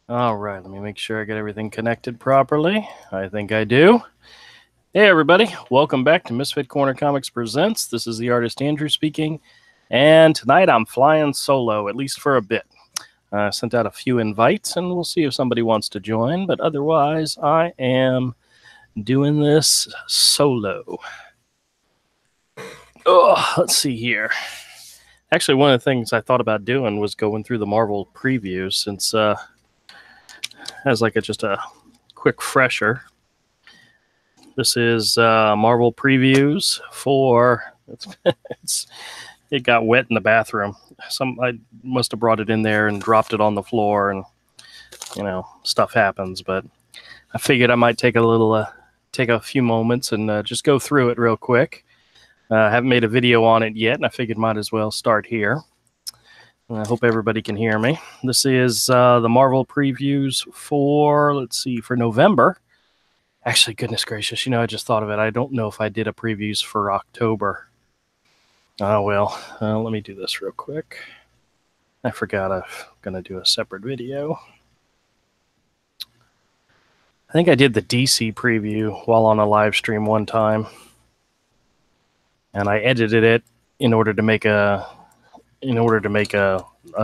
All right, let me make sure I get everything connected properly. I think I do. Hey, everybody. Welcome back to Misfit Corner Comics Presents. This is the artist Andrew speaking. And tonight I'm flying solo, at least for a bit. I sent out a few invites, and we'll see if somebody wants to join. But otherwise, I am doing this solo. Oh, let's see here. Actually, one of the things I thought about doing was going through the Marvel previews, since as like just a quick fresher. This is Marvel previews for it got wet in the bathroom. I must have brought it in there and dropped it on the floor, and stuff happens. But I figured I might take a few moments and just go through it real quick. I haven't made a video on it yet, and I figured might as well start here. I hope everybody can hear me. This is the Marvel previews for, for November. Actually, goodness gracious, I just thought of it. I don't know if I did a previews for October. Oh, well, let me do this real quick. I forgot I'm going to do a separate video. I think I did the DC preview while on a live stream one time. And I edited it in order to make a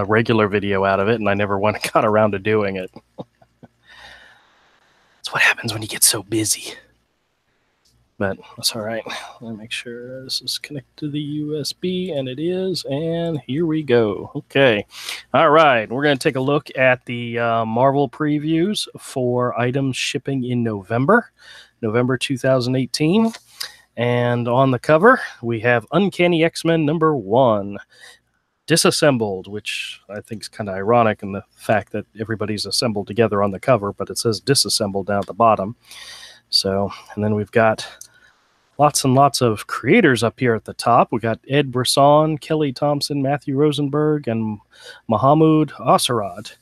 regular video out of it, and I never got around to doing it. That's what happens when you get so busy. But that's all right. Let me make sure this is connected to the USB, and it is, and here we go. Okay. All right. We're going to take a look at the Marvel previews for items shipping in November 2018. And on the cover, we have Uncanny X-Men #1, Disassembled, which I think is kind of ironic in the fact that everybody's assembled together on the cover, but it says Disassembled down at the bottom. So, and then we've got lots and lots of creators up here at the top. We got Ed Brisson, Kelly Thompson, Matthew Rosenberg, and Mahmoud Asarad.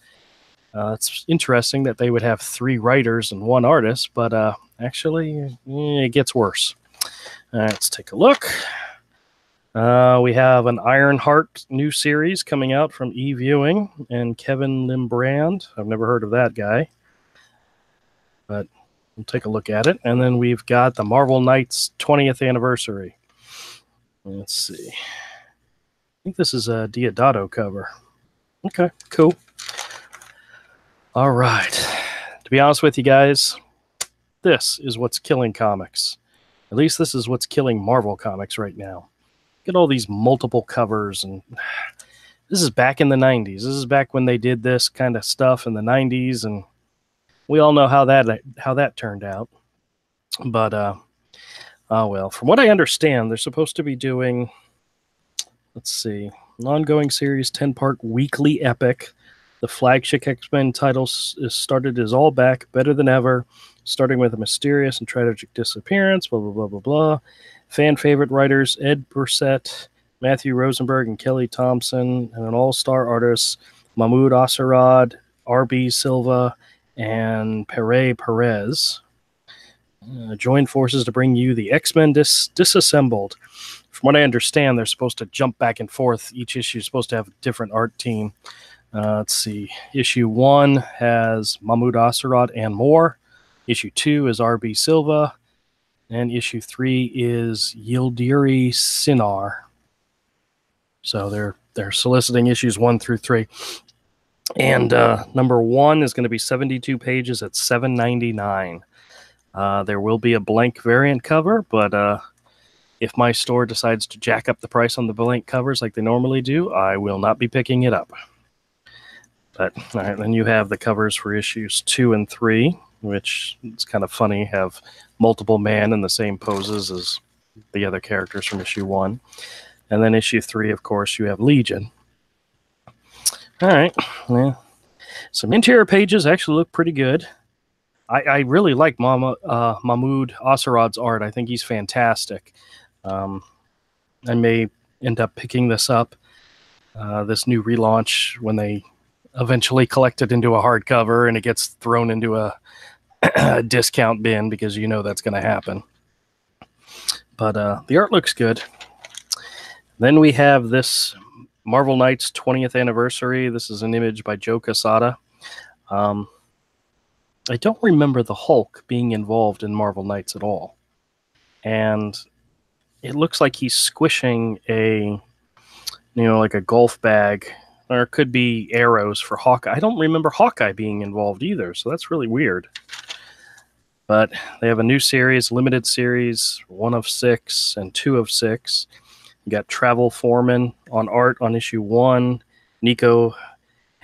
It's interesting that they would have 3 writers and 1 artist, but actually, it gets worse. All right, let's take a look. We have an Ironheart new series coming out from E-Viewing and Kevin Limbrand. I've never heard of that guy, but we'll take a look at it. And then we've got the Marvel Knights 20th anniversary. Let's see. I think this is a Diodato cover. Okay, cool. All right. To be honest with you guys, this is what's killing comics. At least this is what's killing Marvel Comics right now. Get all these multiple covers, and this is back in the 90s. This is back when they did this kind of stuff in the 90s, and we all know how that turned out. But well, from what I understand, they're supposed to be doing, let's see, an ongoing series, 10-part weekly epic. The flagship X-Men title is started as All Back, Better Than Ever, starting with a mysterious and tragic disappearance, blah, blah, blah, blah, blah. Fan favorite writers Ed Brissett, Matthew Rosenberg, and Kelly Thompson, and an all-star artist, Mahmoud Asarad, R.B. Silva, and Pere Perez. Join forces to bring you the X-Men Disassembled. From what I understand, they're supposed to jump back and forth. Each issue is supposed to have a different art team. Let's see. Issue 1 has Mahmoud Asarad and more. Issue 2 is R.B. Silva. And issue 3 is Yildiri Sinar. So they're soliciting issues 1 through 3. And number 1 is going to be 72 pages at $7.99. There will be a blank variant cover, but if my store decides to jack up the price on the blank covers like they normally do, I will not be picking it up. But all right, then you have the covers for issues 2 and 3, which is kind of funny, have multiple man in the same poses as the other characters from issue 1. And then issue 3, of course, you have Legion. All right. Yeah. Some interior pages actually look pretty good. I really like Mahmoud Asarad's art. I think he's fantastic. I may end up picking this up, this new relaunch, when they eventually collect it into a hardcover and it gets thrown into a discount bin, because you know that's going to happen. But the art looks good. Then we have this Marvel Knights 20th anniversary. This is an image by Joe Quesada. I don't remember the Hulk being involved in Marvel Knights at all. And it looks like he's squishing like a golf bag, or it could be arrows for Hawkeye. I don't remember Hawkeye being involved either, so that's really weird. But they have a new series, limited series, 1 of 6 and 2 of 6. You got Travel Foreman on art on issue 1, Nico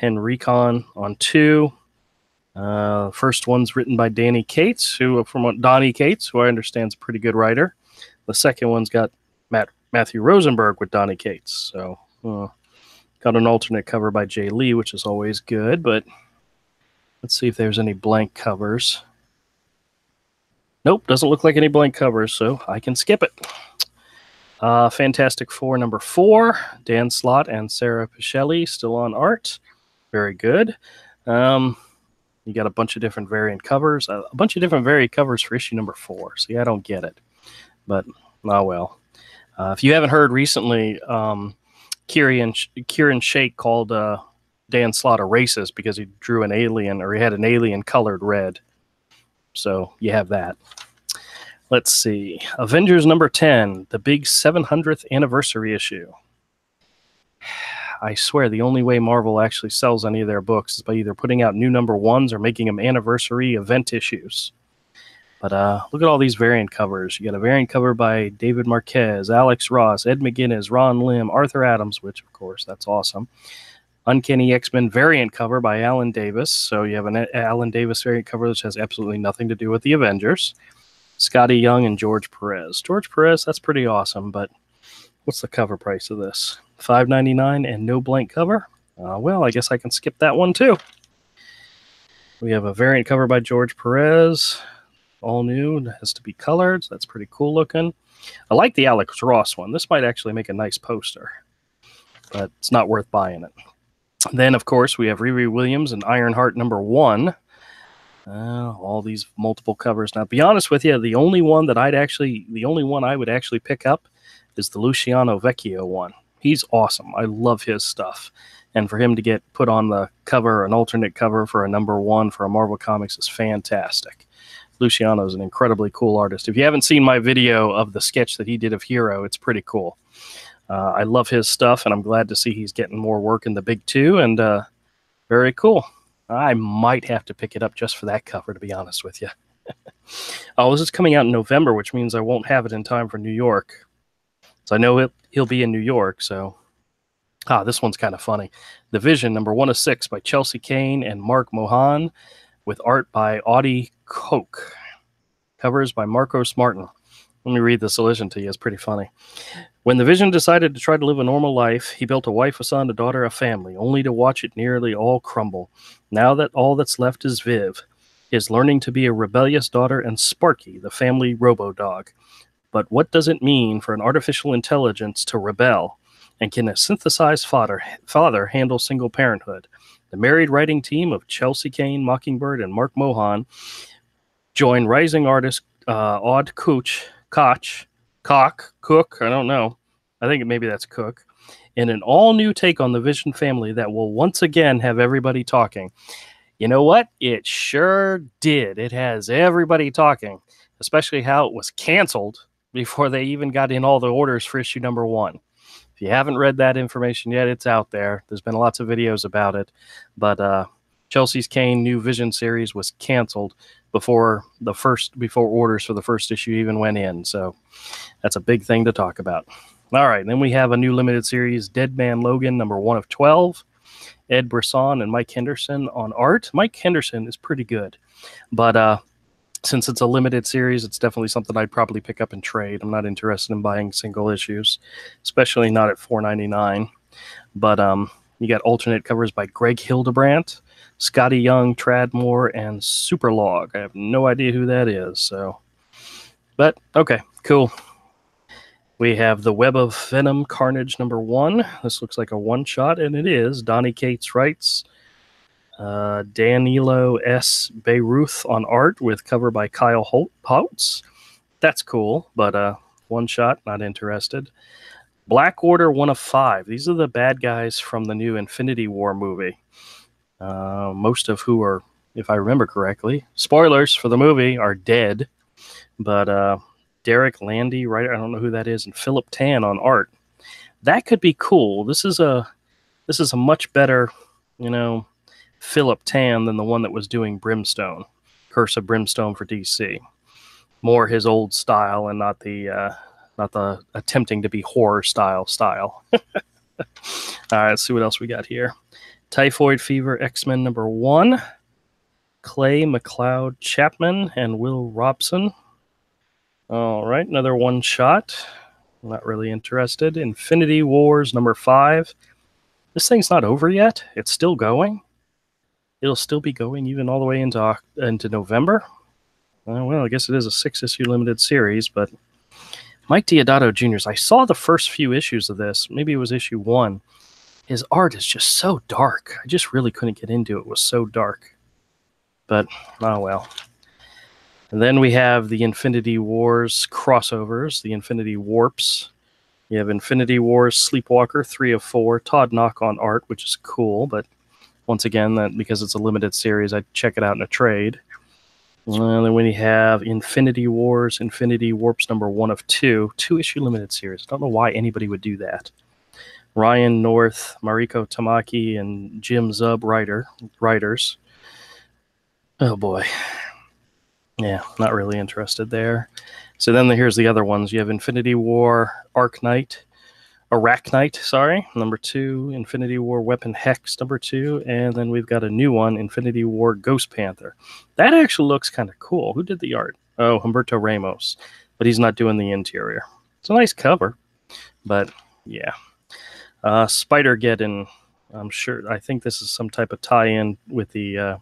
Henricon on 2. First one's written by Donny Cates, who I understand is a pretty good writer. The second one's got Matthew Rosenberg with Donny Cates. So got an alternate cover by Jay Lee, which is always good. But let's see if there's any blank covers. Nope, doesn't look like any blank covers, so I can skip it. Fantastic Four number 4, Dan Slott and Sarah Pichelli still on art. Very good. You got a bunch of different variant covers. A bunch of different variant covers for issue number 4. See, I don't get it. But, oh well. If you haven't heard recently, Kieran Shake called Dan Slott a racist because he drew an alien, or he had an alien colored red. So you have that. Let's see. Avengers number 10, the big 700th anniversary issue. I swear the only way Marvel actually sells any of their books is by either putting out new number 1s or making them anniversary event issues. But look at all these variant covers. You got a variant cover by David Marquez, Alex Ross, Ed McGuinness, Ron Lim, Arthur Adams, which, of course, that's awesome. Uncanny X-Men variant cover by Alan Davis. So you have an Alan Davis variant cover which has absolutely nothing to do with the Avengers. Scotty Young and George Perez. George Perez, that's pretty awesome, but what's the cover price of this? $5.99 and no blank cover? Well, I guess I can skip that one too. We have a variant cover by George Perez. All new. It has to be colored, so that's pretty cool looking. I like the Alex Ross one. This might actually make a nice poster, but it's not worth buying it. Then, of course, we have Riri Williams and Ironheart number 1. All these multiple covers. Now, to be honest with you, the only one I would actually pick up is the Luciano Vecchio one. He's awesome. I love his stuff. And for him to get put on the cover, an alternate cover for a number 1 for a Marvel Comics is fantastic. Luciano is an incredibly cool artist. If you haven't seen my video of the sketch that he did of Hero, it's pretty cool. I love his stuff, and I'm glad to see he's getting more work in the big 2, and very cool. I might have to pick it up just for that cover, to be honest with you. Oh, this is coming out in November, which means I won't have it in time for New York. So I know he'll be in New York, so... this one's kind of funny. The Vision, number 1 of 6 by Chelsea Kane and Mark Mohan, with art by Audie Koch. Covers by Marcos Martin. Let me read the solution to you. It's pretty funny. When the Vision decided to try to live a normal life, he built a wife, a son, a daughter, a family, only to watch it nearly all crumble. Now that all that's left is Viv, his learning to be a rebellious daughter, and Sparky, the family robo-dog. But what does it mean for an artificial intelligence to rebel? And can a synthesized father handle single parenthood? The married writing team of Chelsea Kane, Mockingbird, and Mark Mohan join rising artist Odd Koch, Cook, I don't know. I think maybe that's Cook, in an all-new take on the Vision family that will once again have everybody talking. You know what? It sure did. It has everybody talking, especially how it was canceled before they even got in all the orders for issue number 1. If you haven't read that information yet, it's out there. There's been lots of videos about it. But Chelsea's Kane new Vision series was canceled before orders for the first issue even went in. So that's a big thing to talk about. All right, then we have a new limited series, Dead Man Logan, number 1 of 12. Ed Brisson and Mike Henderson on art. Mike Henderson is pretty good. But since it's a limited series, it's definitely something I'd probably pick up and trade. I'm not interested in buying single issues, especially not at $4.99. But you got alternate covers by Greg Hildebrandt, Scotty Young, Tradmore, and Superlog. I have no idea who that is. But okay, cool. We have The Web of Venom Carnage number 1. This looks like a one-shot, and it is. Donny Cates writes. Danilo S. Beyruth on art with cover by Kyle Holtz. That's cool, but one shot, not interested. Black Order 1 of 5. These are the bad guys from the new Infinity War movie. most of who are, if I remember correctly, spoilers for the movie, are dead. But Derek Landy, writer, I don't know who that is, and Philip Tan on art. That could be cool. This is a much better, Philip Tan than the one that was doing Brimstone, Curse of Brimstone for DC. More his old style and not the attempting to be horror style. All right, let's see what else we got here. Typhoid Fever X-Men #1. Clay McLeod Chapman and Will Robson. All right, another one shot. Not really interested. Infinity Wars #5. This thing's not over yet. It's still going. It'll still be going even all the way into November. Well, I guess it is a 6-issue limited series, but Mike Deodato Jr.'s. I saw the first few issues of this. Maybe it was issue 1. His art is just so dark. I just really couldn't get into it. It was so dark. But, oh well. And then we have the Infinity Wars crossovers, the Infinity Warps. You have Infinity Wars Sleepwalker 3 of 4, Todd Knock on art, which is cool, but once again, that because it's a limited series, I'd check it out in a trade. And then we have Infinity Wars, Infinity Warps #1 of 2, 2-issue limited series. I don't know why anybody would do that. Ryan North, Mariko Tamaki, and Jim Zub writers. Oh boy. Yeah, not really interested there. So then here's the other ones. You have Infinity War Arachnite, #2, Infinity War Weapon Hex #2, and then we've got a new one, Infinity War Ghost Panther. That actually looks kind of cool. Who did the art? Oh, Humberto Ramos, but he's not doing the interior. It's a nice cover, but yeah. Spider-Geddon, I think this is some type of tie-in with the,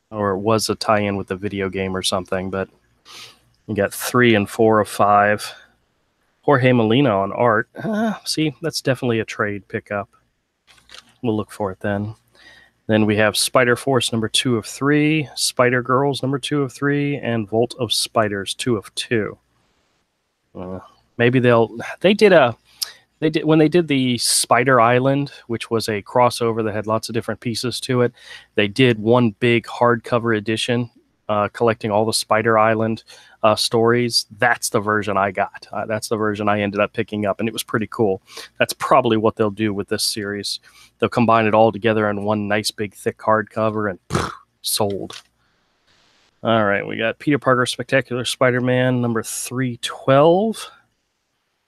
or it was a tie-in with the video game or something, but you got 3 and 4 of 5. Jorge Molina on art. See, that's definitely a trade pickup. We'll look for it then. Then we have Spider Force #2 of 3, Spider Girls #2 of 3, and Vault of Spiders 2 of 2. Maybe when they did the Spider Island, which was a crossover that had lots of different pieces to it, they did one big hardcover edition collecting all the Spider Island stories. That's the version I got. That's the version I ended up picking up, and it was pretty cool. That's probably what they'll do with this series. They'll combine it all together in one nice big thick hardcover, and sold. All right, we got Peter Parker Spectacular Spider-Man #312.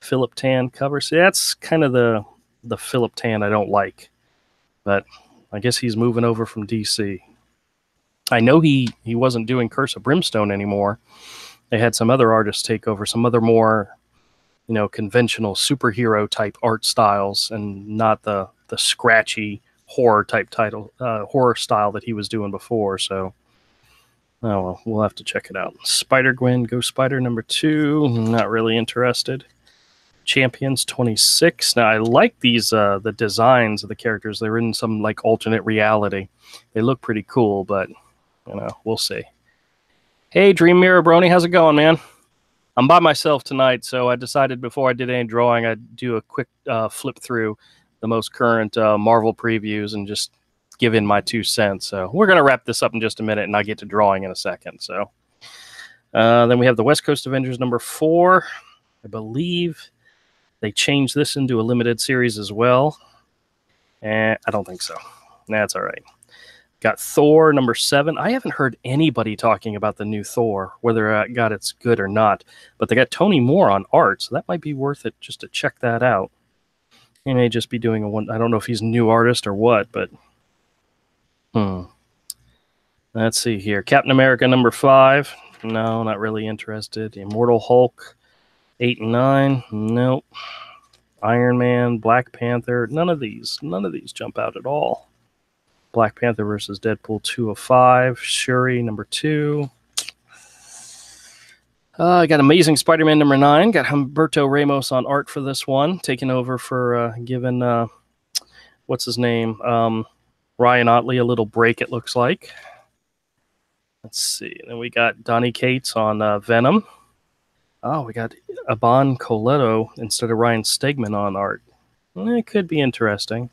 Philip Tan cover. See, that's kind of the Philip Tan I don't like, but I guess he's moving over from DC. I know he wasn't doing Curse of Brimstone anymore. They had some other artists take over, some other more, conventional superhero type art styles, and not the scratchy horror type horror style that he was doing before. So, oh well, we'll have to check it out. Spider-Gwen, Ghost Spider #2. Not really interested. Champions 26. Now I like these the designs of the characters. They're in some like alternate reality. They look pretty cool, but we'll see. Hey, Dream Mirror Brony, how's it going, man? I'm by myself tonight, so I decided before I did any drawing, I'd do a quick flip through the most current Marvel previews and just give in my 2 cents. So we're gonna wrap this up in just a minute, and I'll get to drawing in a second. So then we have the West Coast Avengers #4. I believe they changed this into a limited series as well. I don't think so. That's all right. Got Thor #7. I haven't heard anybody talking about the new Thor, whether it's good or not. But they got Tony Moore on art, so that might be worth it just to check that out. He may just be doing one. I don't know if he's a new artist or what, but let's see here. Captain America #5. No, not really interested. Immortal Hulk 8 and 9. Nope. Iron Man, Black Panther. None of these jump out at all. Black Panther versus Deadpool 2 of 5. Shuri #2. I got Amazing Spider-Man #9. Got Humberto Ramos on art for this one, taking over for giving what's his name, Ryan Otley a little break. It looks like. Let's see. Then we got Donny Cates on Venom. Oh, we got Aban Coletto instead of Ryan Stegman on art. It could be interesting.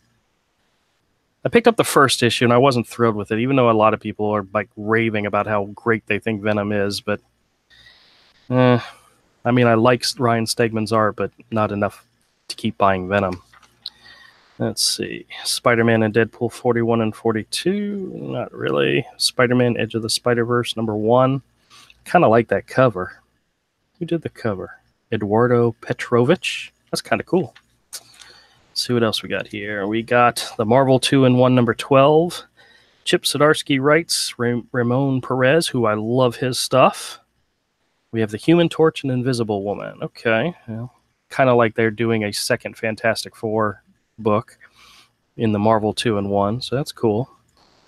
I picked up the first issue and I wasn't thrilled with it, even though a lot of people are like raving about how great they think Venom is. But I mean, I like Ryan Stegman's art, but not enough to keep buying Venom. Let's see. Spider-Man and Deadpool 41 and 42. Not really. Spider-Man Edge of the Spider-Verse number 1. Kind of like that cover. Who did the cover? Eduardo Petrovich. That's kind of cool. Let's see what else we got here. We got the Marvel 2-in-1 number 12. Chip Zdarsky writes. Ramon Perez, who I love his stuff. We have the Human Torch and Invisible Woman. Okay. Well, kind of like they're doing a second Fantastic Four book in the Marvel 2-in-1, so that's cool.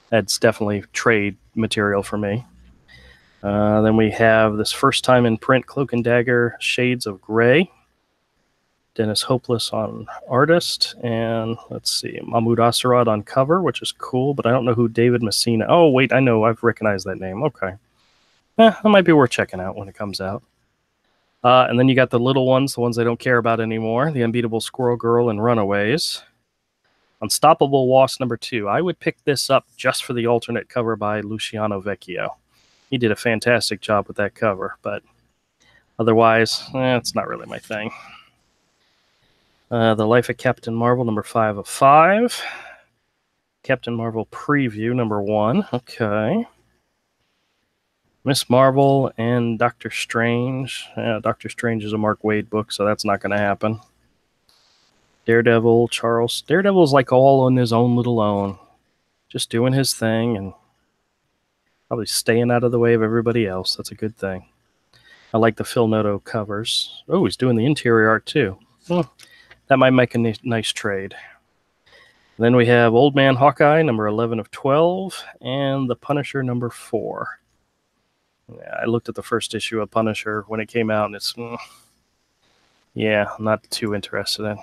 That's definitely trade material for me. Then we have this first time in print Cloak and Dagger Shades of Grey. Dennis Hopeless on artist, and let's see, Mahmoud Asarad on cover, which is cool, but I don't know who David Messina. Oh wait, I know, I've recognized that name. Okay, that might be worth checking out when it comes out. And then you got the little ones, the ones I don't care about anymore, The Unbeatable Squirrel Girl and Runaways. Unstoppable Wasp number 2. I would pick this up just for the alternate cover by Luciano Vecchio. He did a fantastic job with that cover, but otherwise, it's not really my thing. The Life of Captain Marvel number 5 of 5. Captain Marvel preview number 1. Okay. Miss Marvel and Doctor Strange. Doctor Strange is a Mark Waid book, so that's not going to happen. Daredevil, Charles. Daredevil's like all on his own little own. Just doing his thing and probably staying out of the way of everybody else. That's a good thing. I like the Phil Noto covers. Oh, he's doing the interior art too. That might make a nice trade. Then we have Old Man Hawkeye, number 11 of 12, and The Punisher, number 4. Yeah, I looked at the first issue of Punisher when it came out, and it's, yeah, I'm not too interested in.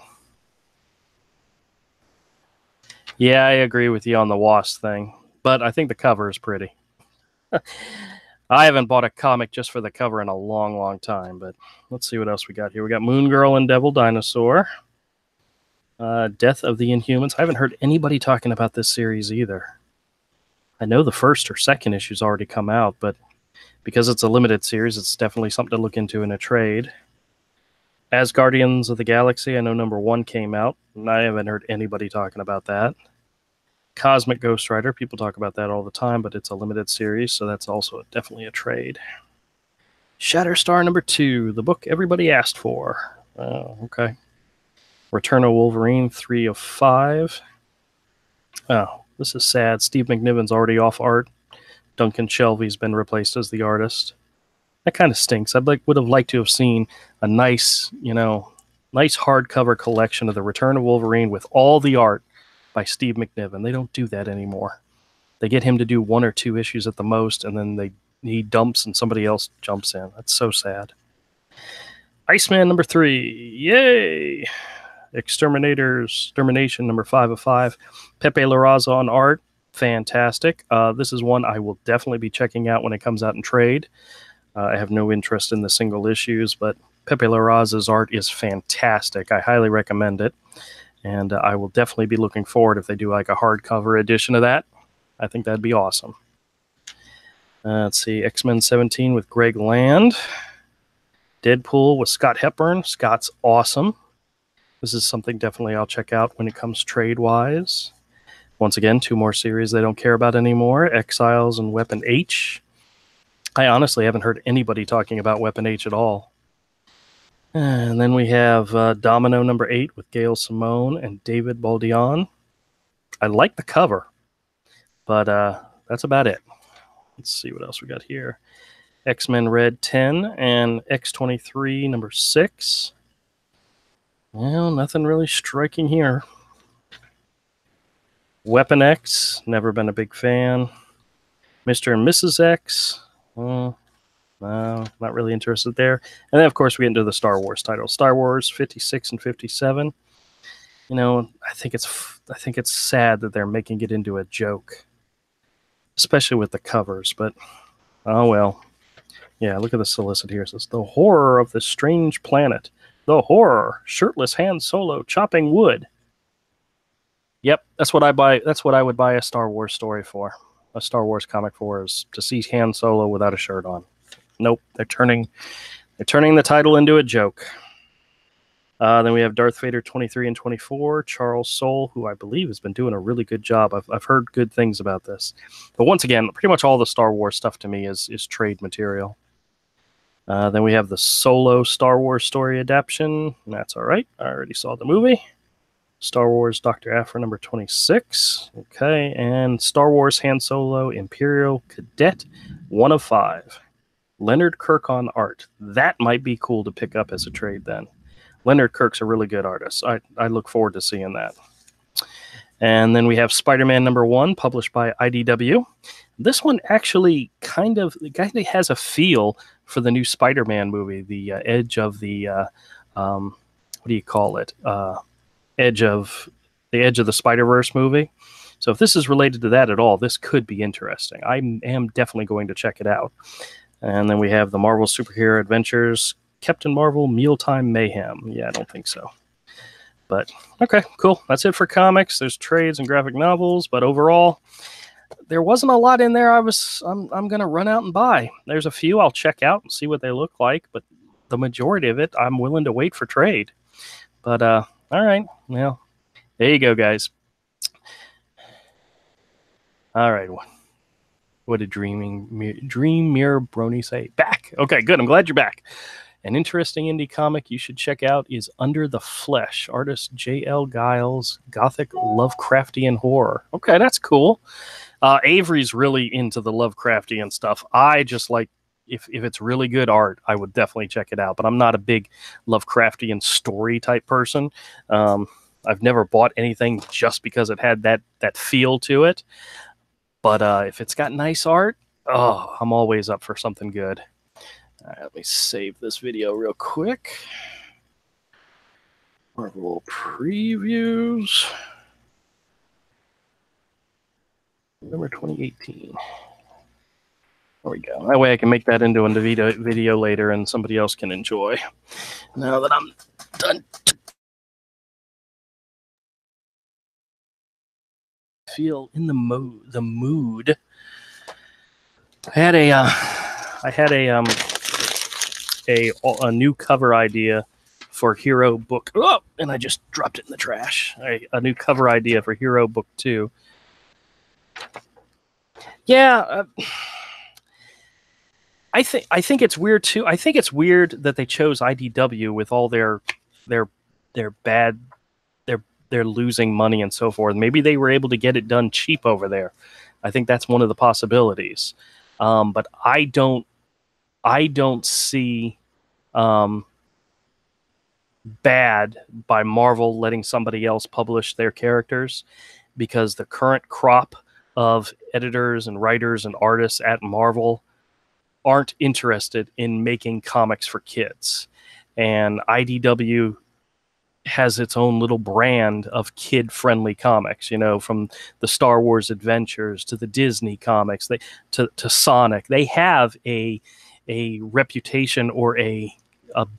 Yeah, I agree with you on the Wasp thing, but I think the cover is pretty. I haven't bought a comic just for the cover in a long, long time, but let's see what else we got here. We got Moon Girl and Devil Dinosaur. Death of the Inhumans. I haven't heard anybody talking about this series either. I know the first or second issue's already come out, but because it's a limited series, it's definitely something to look into in a trade. As Guardians of the Galaxy, I know number 1 came out, and I haven't heard anybody talking about that. Cosmic Ghost Rider, people talk about that all the time, but it's a limited series, so that's also definitely a trade. Shatterstar number 2, the book everybody asked for. Oh, okay. Return of Wolverine, 3 of 5. Oh, this is sad. Steve McNiven's already off art. Duncan Shelvey's been replaced as the artist. That kind of stinks. Would have liked to have seen a nice, nice hardcover collection of the Return of Wolverine with all the art by Steve McNiven. They don't do that anymore. They get him to do 1 or 2 issues at the most, and then he dumps and somebody else jumps in. That's so sad. Iceman number 3. Yay! Extermination number 5 of 5. Pepe Larraza on art. Fantastic. This is one I will definitely be checking out when it comes out in trade. I have no interest in the single issues, but Pepe Larraza's art is fantastic. I highly recommend it. And I will definitely be looking forward if they do like a hardcover edition of that. I think that'd be awesome. Let's see. X-Men 17 with Greg Land. Deadpool with Scott Hepburn. Scott's awesome. This is something definitely I'll check out when it comes trade-wise. Once again, 2 more series they don't care about anymore. Exiles and Weapon H. I honestly haven't heard anybody talking about Weapon H at all. And then we have Domino number 8 with Gail Simone and David Baldeon. I like the cover, but that's about it. Let's see what else we got here. X-Men Red 10 and X-23 number 6. Well, nothing really striking here. Weapon X, never been a big fan. Mr. and Mrs. X, no, not really interested there. And then, of course, we get into the Star Wars titles. Star Wars 56 and 57. I think it's sad that they're making it into a joke, especially with the covers. But oh well. Yeah, look at the solicit here. It says the horror of the strange planet. The horror. Shirtless Han Solo chopping wood. Yep, that's what I buy. That's what I would buy a Star Wars story for. A Star Wars comic for is to see Han Solo without a shirt on. Nope, they're turning the title into a joke. Then we have Darth Vader 23 and 24, Charles Soule, who I believe has been doing a really good job. I've heard good things about this. But once again, pretty much all the Star Wars stuff to me is trade material. Then we have the Solo Star Wars story adaptation. That's all right. I already saw the movie. Star Wars Dr. Aphra number 26. Okay. And Star Wars Han Solo Imperial Cadet 1 of 5. Leonard Kirk on art. That might be cool to pick up as a trade then. Leonard Kirk's a really good artist. I look forward to seeing that. And then we have Spider-Man number 1, published by IDW. This one actually kind of has a feel for the new Spider-Man movie, the edge of the, what do you call it? Edge of the Spider-Verse movie. So if this is related to that at all, this could be interesting. I am definitely going to check it out. And then we have the Marvel Superhero Adventures, Captain Marvel Mealtime Mayhem. Yeah, I don't think so. But okay, cool. That's it for comics. There's trades and graphic novels, but overall, there wasn't a lot in there I'm going to run out and buy. There's a few I'll check out and see what they look like, but the majority of it I'm willing to wait for trade. But all right, well, there you go, guys. All right. What did Dream Mirror Brony say? Back. Okay, good. I'm glad you're back. An interesting indie comic you should check out is Under the Flesh, artist J.L. Giles, gothic Lovecraftian horror. Okay, that's cool. Avery's really into the Lovecraftian stuff. I just like, if it's really good art, I would definitely check it out. But I'm not a big Lovecraftian story type person. I've never bought anything just because it had that feel to it. But if it's got nice art, I'm always up for something good. All right, let me save this video real quick. Marvel previews. November 2018. There we go. That way I can make that into a video later and somebody else can enjoy. Now that I'm done. Feel in the mood. I had a new cover idea for Hero Book. Oh, and I just dropped it in the trash. A new cover idea for Hero Book 2. Yeah, I think it's weird too. I think it's weird that they chose IDW with all their bad, they're losing money and so forth. Maybe they were able to get it done cheap over there. I think that's one of the possibilities. But I don't see bad by Marvel letting somebody else publish their characters, because the current crop of editors and writers and artists at Marvel aren't interested in making comics for kids. And IDW has its own little brand of kid-friendly comics, you know, from the Star Wars Adventures to the Disney comics, to Sonic. They have a reputation or a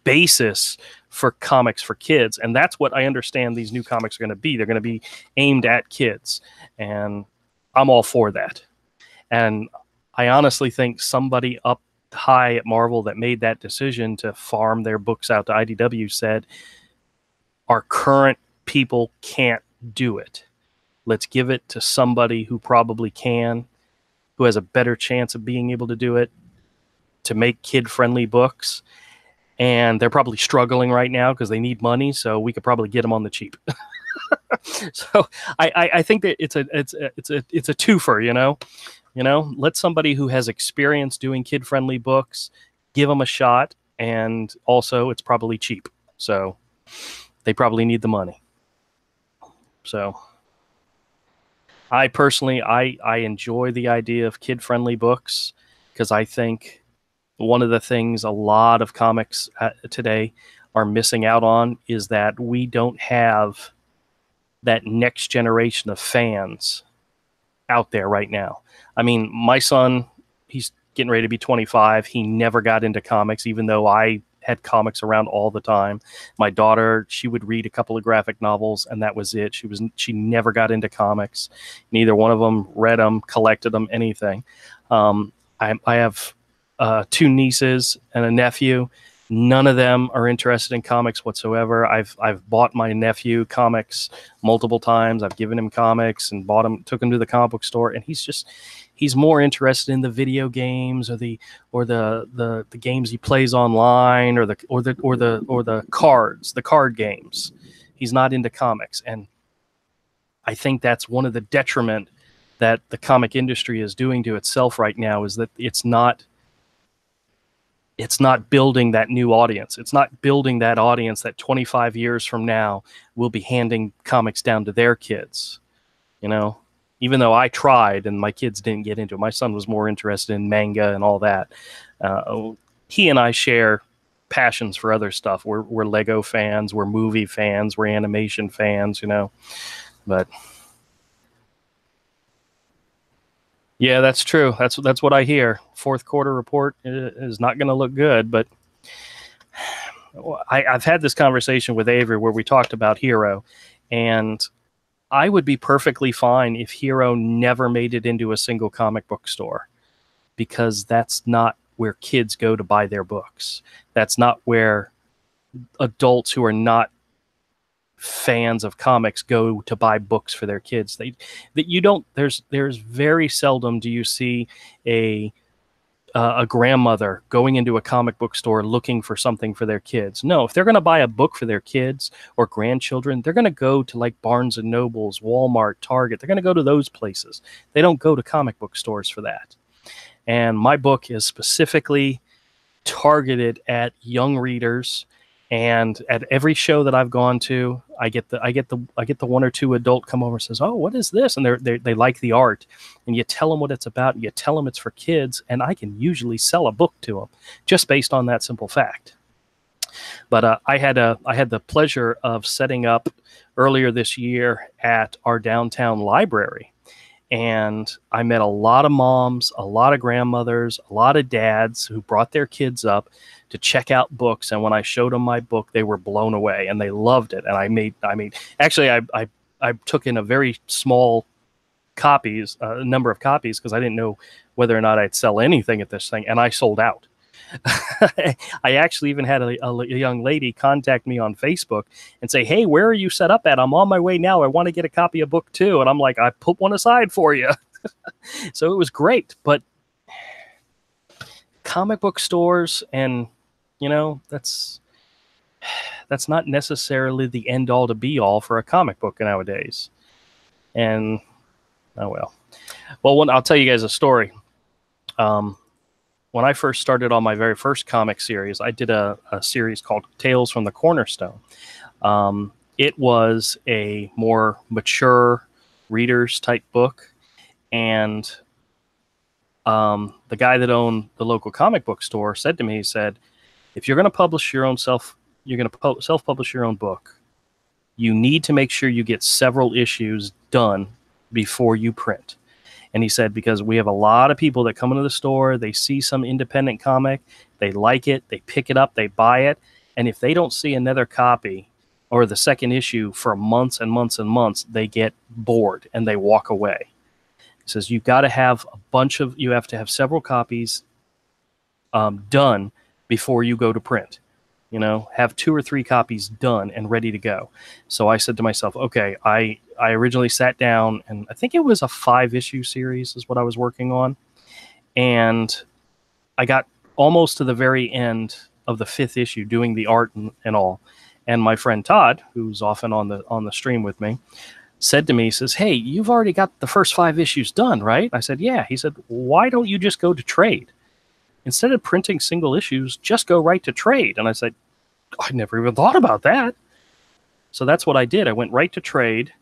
basis for comics for kids, and that's what I understand these new comics are going to be. They're going to be aimed at kids, and I'm all for that. And I honestly think somebody up high at Marvel that made that decision to farm their books out to IDW said, our current people can't do it. Let's give it to somebody who probably can, who has a better chance of being able to do it, to make kid-friendly books. And they're probably struggling right now because they need money, so we could probably get them on the cheap. So I think that it's a twofer, you know. Let somebody who has experience doing kid-friendly books, give them a shot, and also it's probably cheap, so they probably need the money. So I personally, I enjoy the idea of kid-friendly books, because I think one of the things a lot of comics today are missing out on is that we don't have that next generation of fans out there right now. I mean, my son, he's getting ready to be 25. He never got into comics, even though I had comics around all the time. My daughter, she would read a couple of graphic novels, and that was it. She never got into comics. Neither one of them read them, collected them, anything. I have 2 nieces and a nephew. None of them are interested in comics whatsoever. I've bought my nephew comics multiple times. I've given him comics and took him to the comic book store, and he's more interested in the video games or the games he plays online or the card games. He's not into comics, and I think that's one of the detriment that the comic industry is doing to itself right now, is that it's not building that new audience. It's not building that audience that 25 years from now will be handing comics down to their kids. Even though I tried and my kids didn't get into it. My son was more interested in manga and all that. He and I share passions for other stuff. We're Lego fans, we're movie fans, we're animation fans, but yeah, that's true. That's what I hear. Fourth quarter report is not going to look good, but I've had this conversation with Avery where we talked about Hero, and I would be perfectly fine if Hero never made it into a single comic book store, because that's not where kids go to buy their books. That's not where adults who are not fans of comics go to buy books for their kids. There's very seldom do you see a grandmother going into a comic book store looking for something for their kids. No, if they're going to buy a book for their kids or grandchildren, they're going to go to like Barnes and Nobles, Walmart, Target. They're going to go to those places. They don't go to comic book stores for that. And my book is specifically targeted at young readers. And at every show that I've gone to, I get the 1 or 2 adult come over and says, "Oh, what is this?" And they like the art, and you tell them what it's about, and you tell them it's for kids, and I can usually sell a book to them just based on that simple fact. But I had the pleasure of setting up earlier this year at our downtown library, and I met a lot of moms, a lot of grandmothers, a lot of dads who brought their kids up to check out books. And when I showed them my book, they were blown away and they loved it. And I took in a very small number of copies, because I didn't know whether or not I'd sell anything at this thing. And I sold out. I actually even had a young lady contact me on Facebook and say, "Hey, where are you set up at? I'm on my way now. I want to get a copy of book 2. And I'm like, "I put one aside for you." So it was great. But comic book stores, and that's not necessarily the end all to be all for a comic book nowadays. And well, I'll tell you guys a story. When I first started on my very first comic series, I did a series called Tales from the Cornerstone. It was a more mature readers type book, and the guy that owned the local comic book store said to me, he said, "If you're going to publish your own you're going to self-publish your own book, you need to make sure you get several issues done before you print." And he said, because we have a lot of people that come into the store, they see some independent comic, they like it, they pick it up, they buy it, and if they don't see another copy or the second issue for months and months and months, they get bored and they walk away. He says, you have to have several copies done before you go to print. Have 2 or 3 copies done and ready to go. So I said to myself, okay, I originally sat down, and I think it was a 5-issue series is what I was working on. And I got almost to the very end of the 5th issue doing the art and all. And my friend Todd, who's often on the stream with me, said to me, he says, "Hey, you've already got the first 5 issues done, right?" I said, "Yeah." He said, "Why don't you just go to trade? Instead of printing single issues, just go right to trade." And I said, "I never even thought about that." So that's what I did. I went right to trade,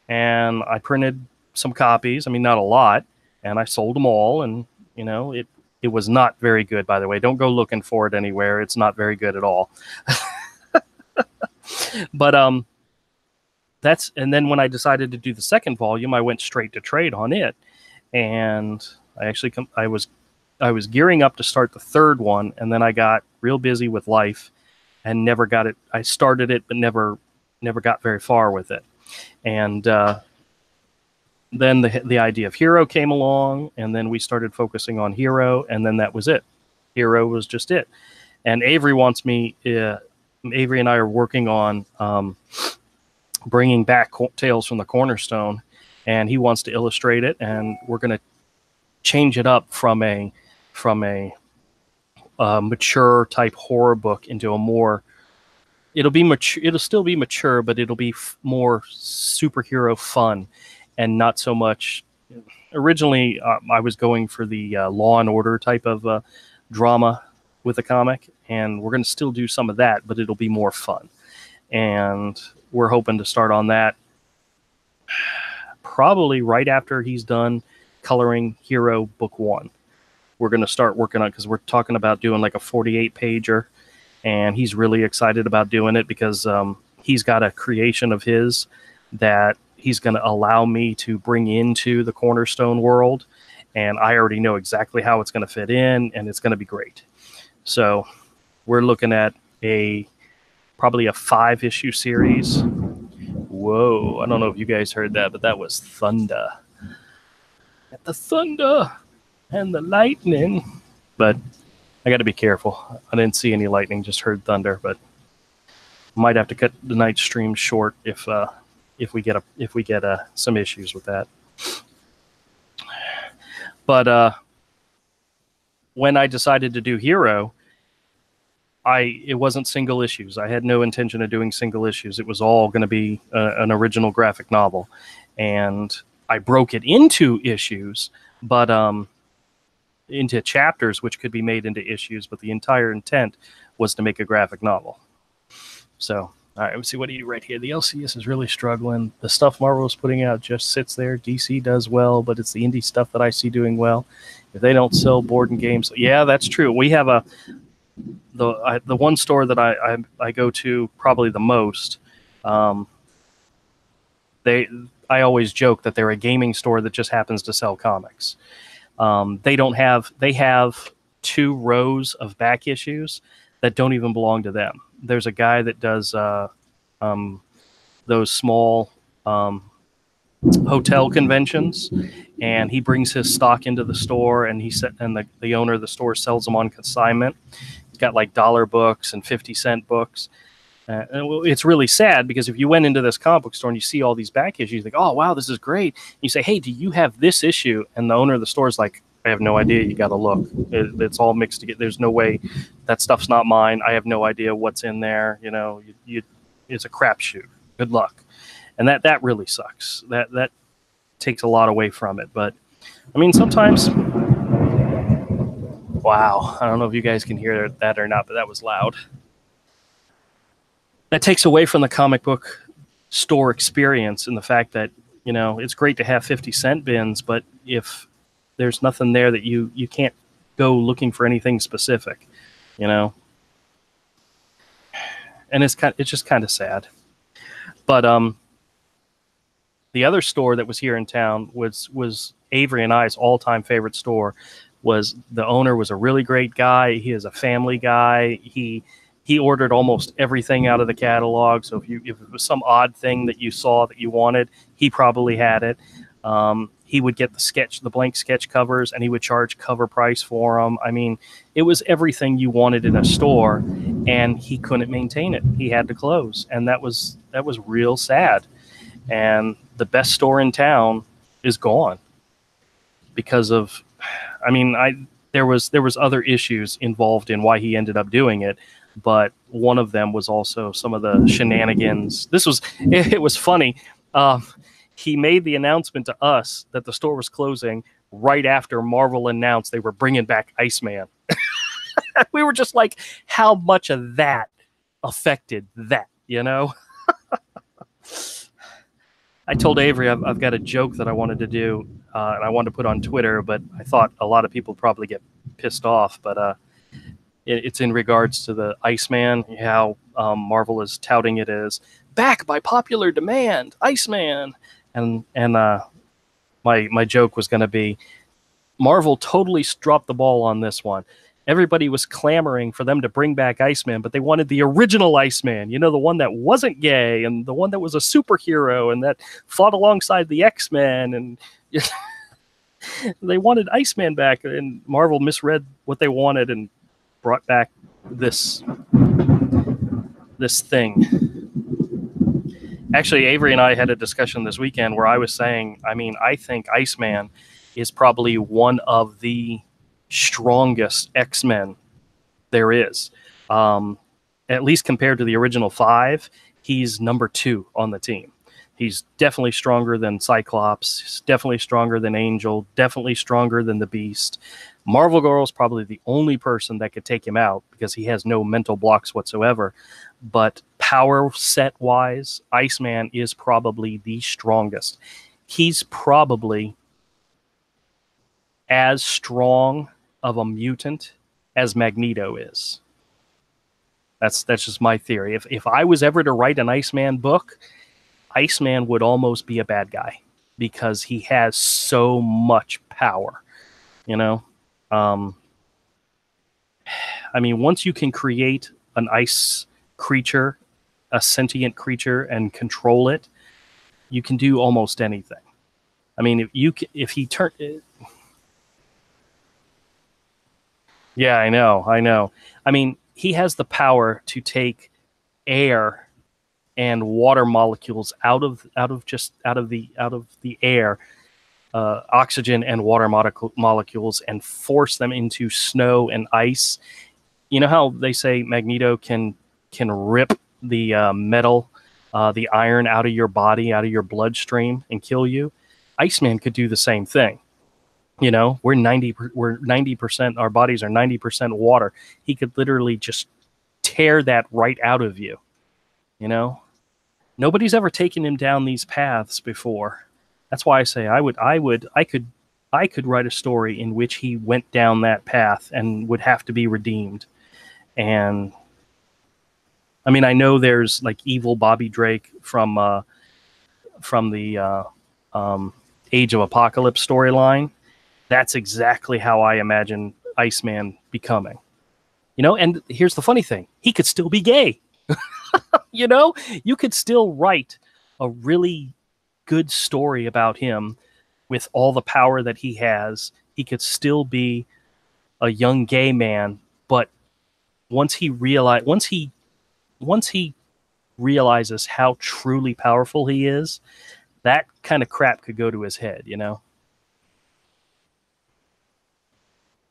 and I printed some copies. I mean, not a lot, and I sold them all. And it was not very good, by the way. Don't go looking for it anywhere. It's not very good at all. But and then when I decided to do the second volume, I went straight to trade on it, and I was gearing up to start the third one, and then I got real busy with life, and never got it. I started it, but never got very far with it. And then the idea of Hero came along, and then we started focusing on Hero, and then that was it. Hero was just it. And Avery wants me. Avery and I are working on bringing back Tales from the Cornerstone, and he wants to illustrate it, and we're going to change it up from a mature type horror book into a more. It'll be mature. It'll still be mature, but it'll be more superhero fun, and not so much. Originally, I was going for the Law and Order type of drama with the comic, and we're going to still do some of that, but it'll be more fun. And we're hoping to start on that probably right after he's done coloring Hero Book 1. We're going to start working on it because we're talking about doing like a 48-pager, and he's really excited about doing it because he's got a creation of his that he's going to allow me to bring into the Cornerstone world, and I already know exactly how it's going to fit in, and it's going to be great. So we're looking at probably a 5-issue series. Whoa, I don't know if you guys heard that, but that was thunder. The thunder and the lightning. But I got to be careful. I didn't see any lightning, just heard thunder, but might have to cut the night stream short if we get some issues with that. But when I decided to do Hero, it wasn't single issues. I had no intention of doing single issues. It was all going to be an original graphic novel, and I broke it into issues, but into chapters, which could be made into issues. But the entire intent was to make a graphic novel. So, all right, let's see what do you right here. The LCS is really struggling. The stuff Marvel is putting out just sits there. DC does well, but it's the indie stuff that I see doing well. If they don't sell board and games, yeah, that's true. We have the one store that I go to probably the most. I always joke that they're a gaming store that just happens to sell comics. They have 2 rows of back issues that don't even belong to them. There's a guy that does those small hotel conventions, and he brings his stock into the store, and the owner of the store sells them on consignment. He's got like dollar books and 50-cent books. And it's really sad because if you went into this comic book store and you see all these back issues, you think, oh, wow, this is great. You say, hey, do you have this issue? And the owner of the store is like, I have no idea. You got to look. It's all mixed together. There's no way. That stuff's not mine. I have no idea what's in there. You know, it's a crapshoot. Good luck. And that really sucks. That takes a lot away from it. But, I mean, sometimes... Wow. I don't know if you guys can hear that or not, but that was loud. That takes away from the comic book store experience and the fact that, you know, it's great to have 50-cent bins, but if there's nothing there that you can't go looking for anything specific, you know. And it's just kind of sad. But the other store that was here in town was Avery and I's all-time favorite store. The owner was a really great guy. He is a family guy. He ordered almost everything out of the catalog. So if it was some odd thing that you saw that you wanted, he probably had it. He would get the blank sketch covers, and he would charge cover price for them. I mean, it was everything you wanted in a store, and he couldn't maintain it. He had to close, and that was real sad. And the best store in town is gone because of, I mean, there was other issues involved in why he ended up doing it. But one of them was also some of the shenanigans. It was funny. He made the announcement to us that the store was closing right after Marvel announced they were bringing back Iceman. We were just like, how much of that affected that, you know? I told Avery I've got a joke that I wanted to do, and I wanted to put on Twitter, but I thought a lot of people probably get pissed off. But it's in regards to the Iceman, how Marvel is touting it as back by popular demand, Iceman. And my joke was going to be, Marvel totally dropped the ball on this one. Everybody was clamoring for them to bring back Iceman, but they wanted the original Iceman, you know, the one that wasn't gay and the one that was a superhero and that fought alongside the X-Men. And they wanted Iceman back, and Marvel misread what they wanted and brought back this thing. Actually, Avery and I had a discussion this weekend where I was saying, I mean, I think Iceman is probably one of the strongest X-Men there is. At least compared to the original 5, he's number 2 on the team. He's definitely stronger than Cyclops. He's definitely stronger than Angel. Definitely stronger than the Beast. Marvel Girl is probably the only person that could take him out because he has no mental blocks whatsoever. But power set wise, Iceman is probably the strongest. He's probably as strong of a mutant as Magneto is. That's just my theory. If I was ever to write an Iceman book, Iceman would almost be a bad guy because he has so much power, you know? I mean, once you can create an ice creature, a sentient creature, and control it, you can do almost anything. I mean, if he turned... Yeah, I know. I mean, he has the power to take air and water molecules out of the air, oxygen and water molecules, and force them into snow and ice. You know how they say Magneto can rip the metal, the iron out of your body, out of your bloodstream, and kill you? Iceman could do the same thing. You know, we're 90%, our bodies are 90% water. He could literally just tear that right out of you. You know, nobody's ever taken him down these paths before. That's why I say I could write a story in which he went down that path and would have to be redeemed. And I mean, I know there's like evil Bobby Drake from the Age of Apocalypse storyline. That's exactly how I imagine Iceman becoming. You know, and here's the funny thing. He could still be gay. You know, you could still write a really good story about him with all the power that he has. He could still be a young gay man, but once he realizes how truly powerful he is, that kind of crap could go to his head, you know?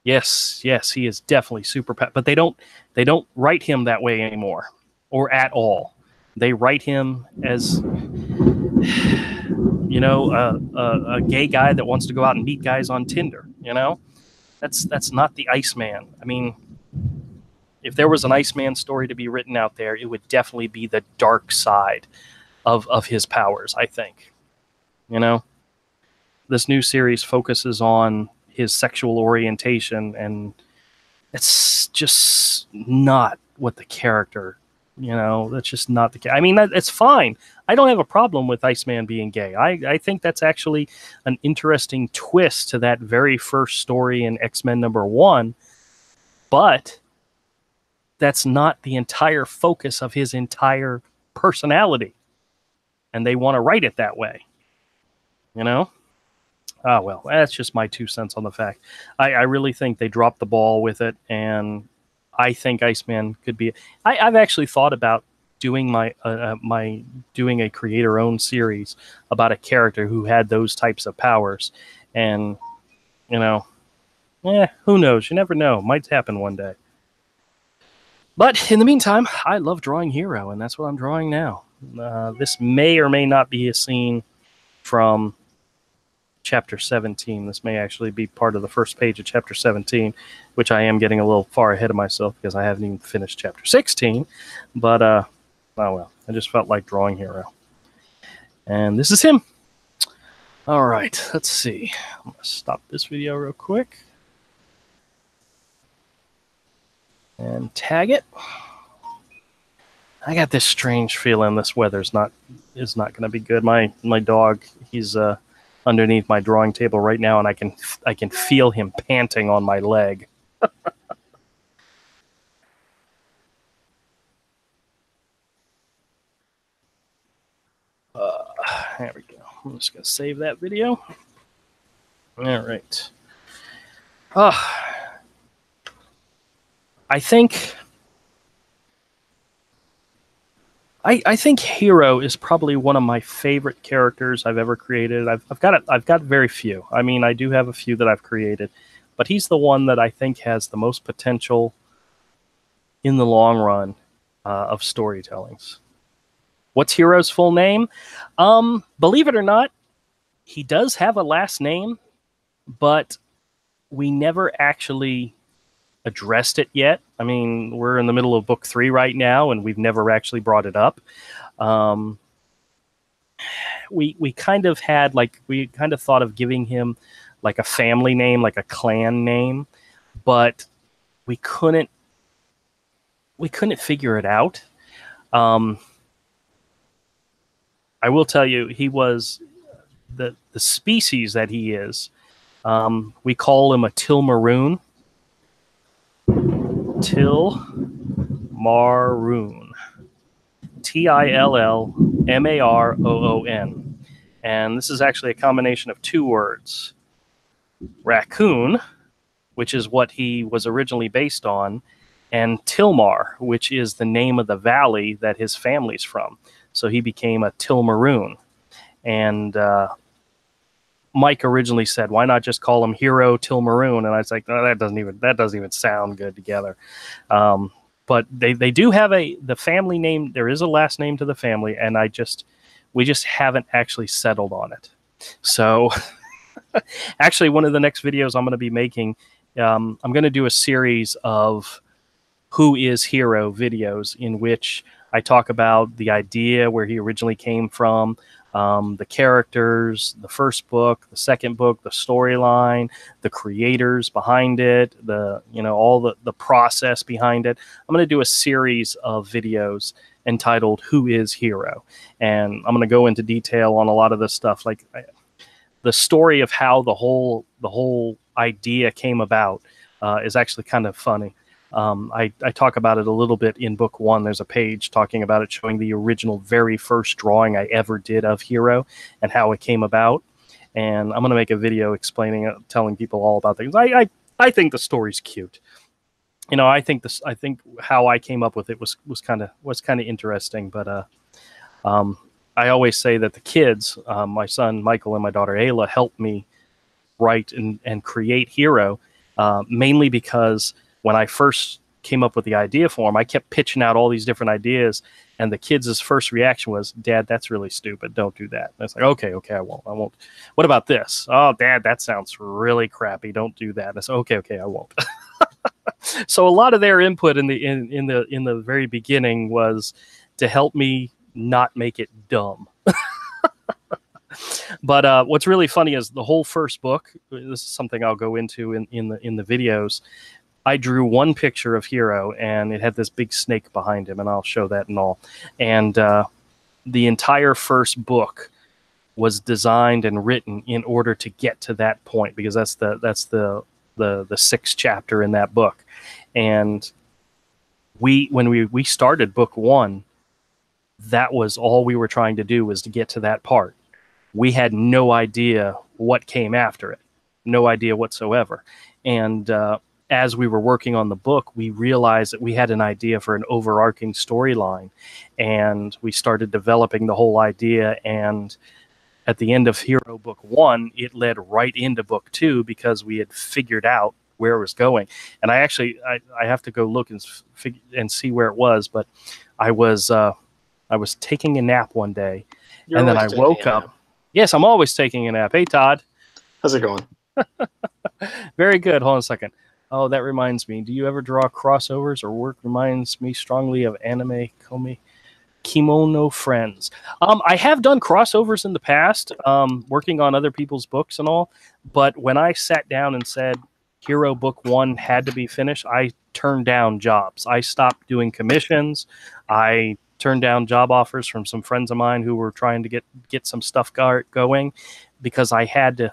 Yes, he is definitely super powerful, but they don't write him that way anymore, or at all. They write him as, you know, a gay guy that wants to go out and meet guys on Tinder. You know, that's not the Iceman. I mean, if there was an Iceman story to be written out there, it would definitely be the dark side of his powers, I think. You know, this new series focuses on his sexual orientation, and it's just not what the character, you know, that's just not the... I mean, it's fine. I don't have a problem with Iceman being gay. I think that's actually an interesting twist to that very first story in X-Men #1, but that's not the entire focus of his entire personality, and they want to write it that way, you know? Ah, well, that's just my 2 cents on the fact. I really think they dropped the ball with it, and I think Iceman could be... I've actually thought about doing doing a creator-owned series about a character who had those types of powers, and, you know, who knows? You never know. Might happen one day. But in the meantime, I love drawing Hero, and that's what I'm drawing now. This may or may not be a scene from Chapter 17. This may actually be part of the first page of Chapter 17, which I am getting a little far ahead of myself because I haven't even finished Chapter 16. But, oh well, I just felt like drawing Hero. And this is him. All right, let's see. I'm going to stop this video real quick and tag it. I got this strange feeling this weather's not going to be good. My dog, he's underneath my drawing table right now, and I can feel him panting on my leg. There we go. I'm just going to save that video. All right. I think Hero is probably one of my favorite characters I've ever created. I've got very few. I mean, I do have a few that I've created, but he's the one that I think has the most potential in the long run of storytellings. What's Hero's full name? Believe it or not, he does have a last name, but we never actually addressed it yet. I mean, we're in the middle of book 3 right now, and we've never actually brought it up. We kind of thought of giving him like a family name, like a clan name, but we couldn't figure it out. I will tell you, he was the species that he is. We call him a Tilmaroon. Tilmaroon. Tillmaroon. And this is actually a combination of two words. Raccoon, which is what he was originally based on, and Tilmar, which is the name of the valley that his family's from. So he became a Tilmaroon. And Mike originally said, why not just call him Hero Tilmaroon? And I was like, no, that doesn't even sound good together. But they do have the family name. There is a last name to the family, and we just haven't actually settled on it. So actually, one of the next videos I'm going to be making, I'm going to do a series of Who is Hero videos in which I talk about the idea, where he originally came from, the characters, the first book, the second book, the storyline, the creators behind it, all the process behind it. I'm going to do a series of videos entitled Who is Hero? And I'm going to go into detail on a lot of this stuff, like the story of how the whole idea came about is actually kind of funny. I talk about it a little bit in book 1. There's a page talking about it, showing the original very first drawing I ever did of Hero and how it came about. And I'm going to make a video explaining it, telling people all about things. I think the story's cute. I think how I came up with it was kind of interesting. But I always say that the kids, my son Michael and my daughter Ayla, helped me write and create Hero, mainly because when I first came up with the idea for him, I kept pitching out all these different ideas, and the kids' first reaction was, "Dad, that's really stupid. Don't do that." And it's like, okay, I won't. What about this? Oh, Dad, that sounds really crappy. Don't do that. And I said, okay, I won't. So a lot of their input in the very beginning was to help me not make it dumb. But what's really funny is the whole first book. This is something I'll go into in the videos. I drew one picture of Hero, and it had this big snake behind him, and I'll show that and all. And the entire first book was designed and written in order to get to that point, because that's the 6th chapter in that book. And when we started book 1, that was all we were trying to do, was to get to that part. We had no idea what came after it, no idea whatsoever. And as we were working on the book, we realized that we had an idea for an overarching storyline, and we started developing the whole idea. And at the end of Hero book 1, it led right into book 2, because we had figured out where it was going. And I have to go look and see where it was, but I was taking a nap one day, and then I woke up. Yes, I'm always taking a nap. Hey, Todd. How's it going? Very good. Hold on a second. Oh, that reminds me. Do you ever draw crossovers or work? Reminds me strongly of anime Kimono Friends. I have done crossovers in the past, working on other people's books and all. But when I sat down and said Hero book 1 had to be finished, I turned down jobs. I stopped doing commissions. I turned down job offers from some friends of mine who were trying to get some stuff going, because I had to.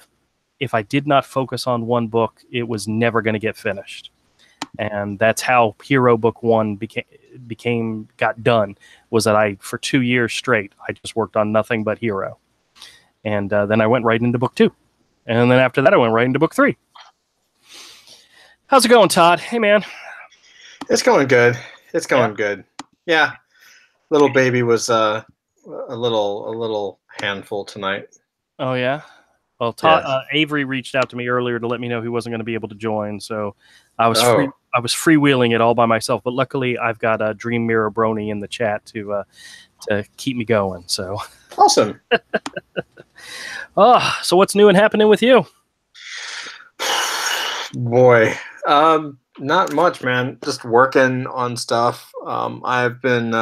If I did not focus on one book, it was never going to get finished. And that's how Hero book 1 got done, was that for 2 years straight, I just worked on nothing but Hero. And then I went right into book 2. And then after that, I went right into book 3. How's it going, Todd? Hey, man. It's going good. It's going good. Yeah. Little baby was a little handful tonight. Oh, yeah? Well, Todd, Avery reached out to me earlier to let me know he wasn't going to be able to join, so I was freewheeling it all by myself. But luckily, I've got a Dream Mirror Brony in the chat to keep me going. So awesome. So what's new and happening with you? Boy, not much, man. Just working on stuff. I've been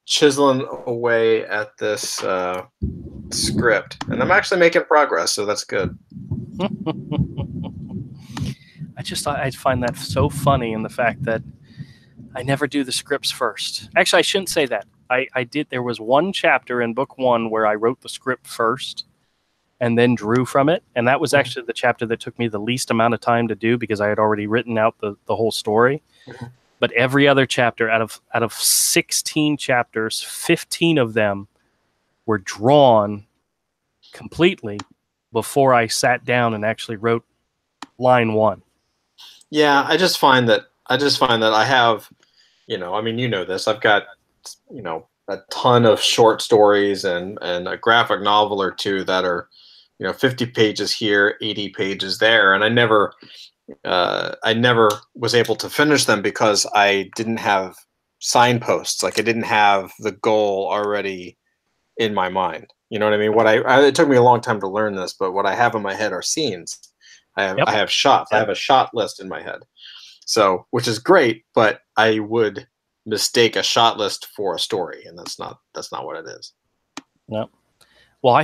chiseling away at this script, and I'm actually making progress, so that's good. I find that so funny in the fact that I never do the scripts first. Actually, I shouldn't say that. I did. There was one chapter in book 1 where I wrote the script first and then drew from it. And that was actually the chapter that took me the least amount of time to do because I had already written out the whole story. Mm-hmm. But every other chapter out of 16 chapters, 15 of them were drawn completely before I sat down and actually wrote line 1. Yeah, I just find that I have, I mean, this, I've got, a ton of short stories and a graphic novel or two that are, 50 pages here, 80 pages there. And I never was able to finish them because I didn't have signposts. Like I didn't have the goal already in my mind. You know what I mean? It took me a long time to learn this, but what I have in my head are scenes. I have shots. I have a shot list in my head. So, which is great, but I would mistake a shot list for a story, and that's not what it is. No. Well,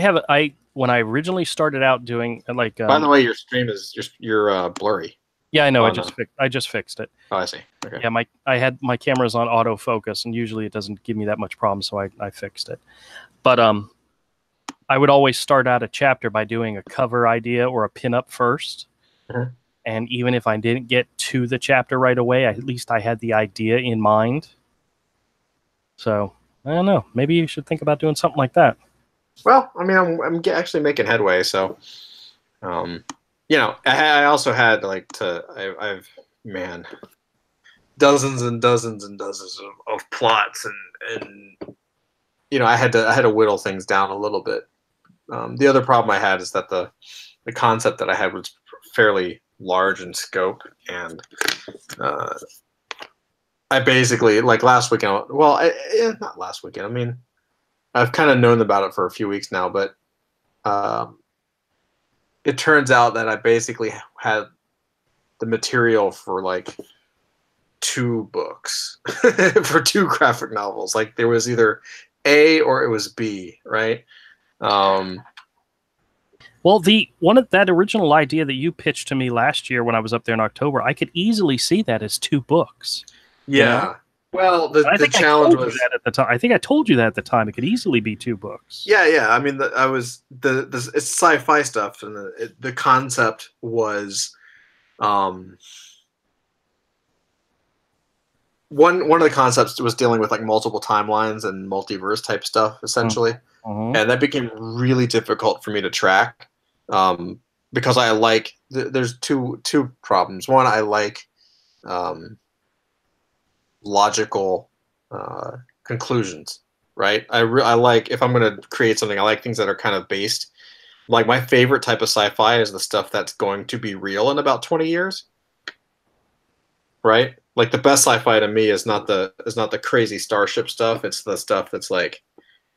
when I originally started out doing like. By the way, your stream is you're blurry. Yeah, I know. I just fixed it. Oh, I see. Okay. Yeah, I had my cameras on autofocus, and usually it doesn't give me that much problem, so I fixed it. But I would always start out a chapter by doing a cover idea or a pinup first. Mm-hmm. And even if I didn't get to the chapter right away, at least I had the idea in mind. So, I don't know. Maybe you should think about doing something like that. Well, I mean, I'm actually making headway. So, I also had I've dozens and dozens and dozens of plots and I had to whittle things down a little bit. The other problem I had is that the concept that I had was fairly large in scope, and I basically, like last weekend, not last weekend, I mean, I've kind of known about it for a few weeks now, but it turns out that I basically had the material for like 2 books for 2 graphic novels. Like there was either A or it was B, right? Well, that original idea that you pitched to me last year when I was up there in October, I could easily see that as 2 books. Yeah. Well, the challenge was that at the time. I think I told you that at the time. It could easily be 2 books. Yeah. I mean, it's sci-fi stuff, and the concept was, one of the concepts was dealing with like multiple timelines and multiverse type stuff, essentially, and that became really difficult for me to track, because I like there's two problems. One, I like logical conclusions, right? I like, if I'm going to create something, I like things that are kind of based. Like my favorite type of sci-fi is the stuff that's going to be real in about 20 years, right? Like the best sci-fi to me is not the crazy starship stuff. It's the stuff that's like,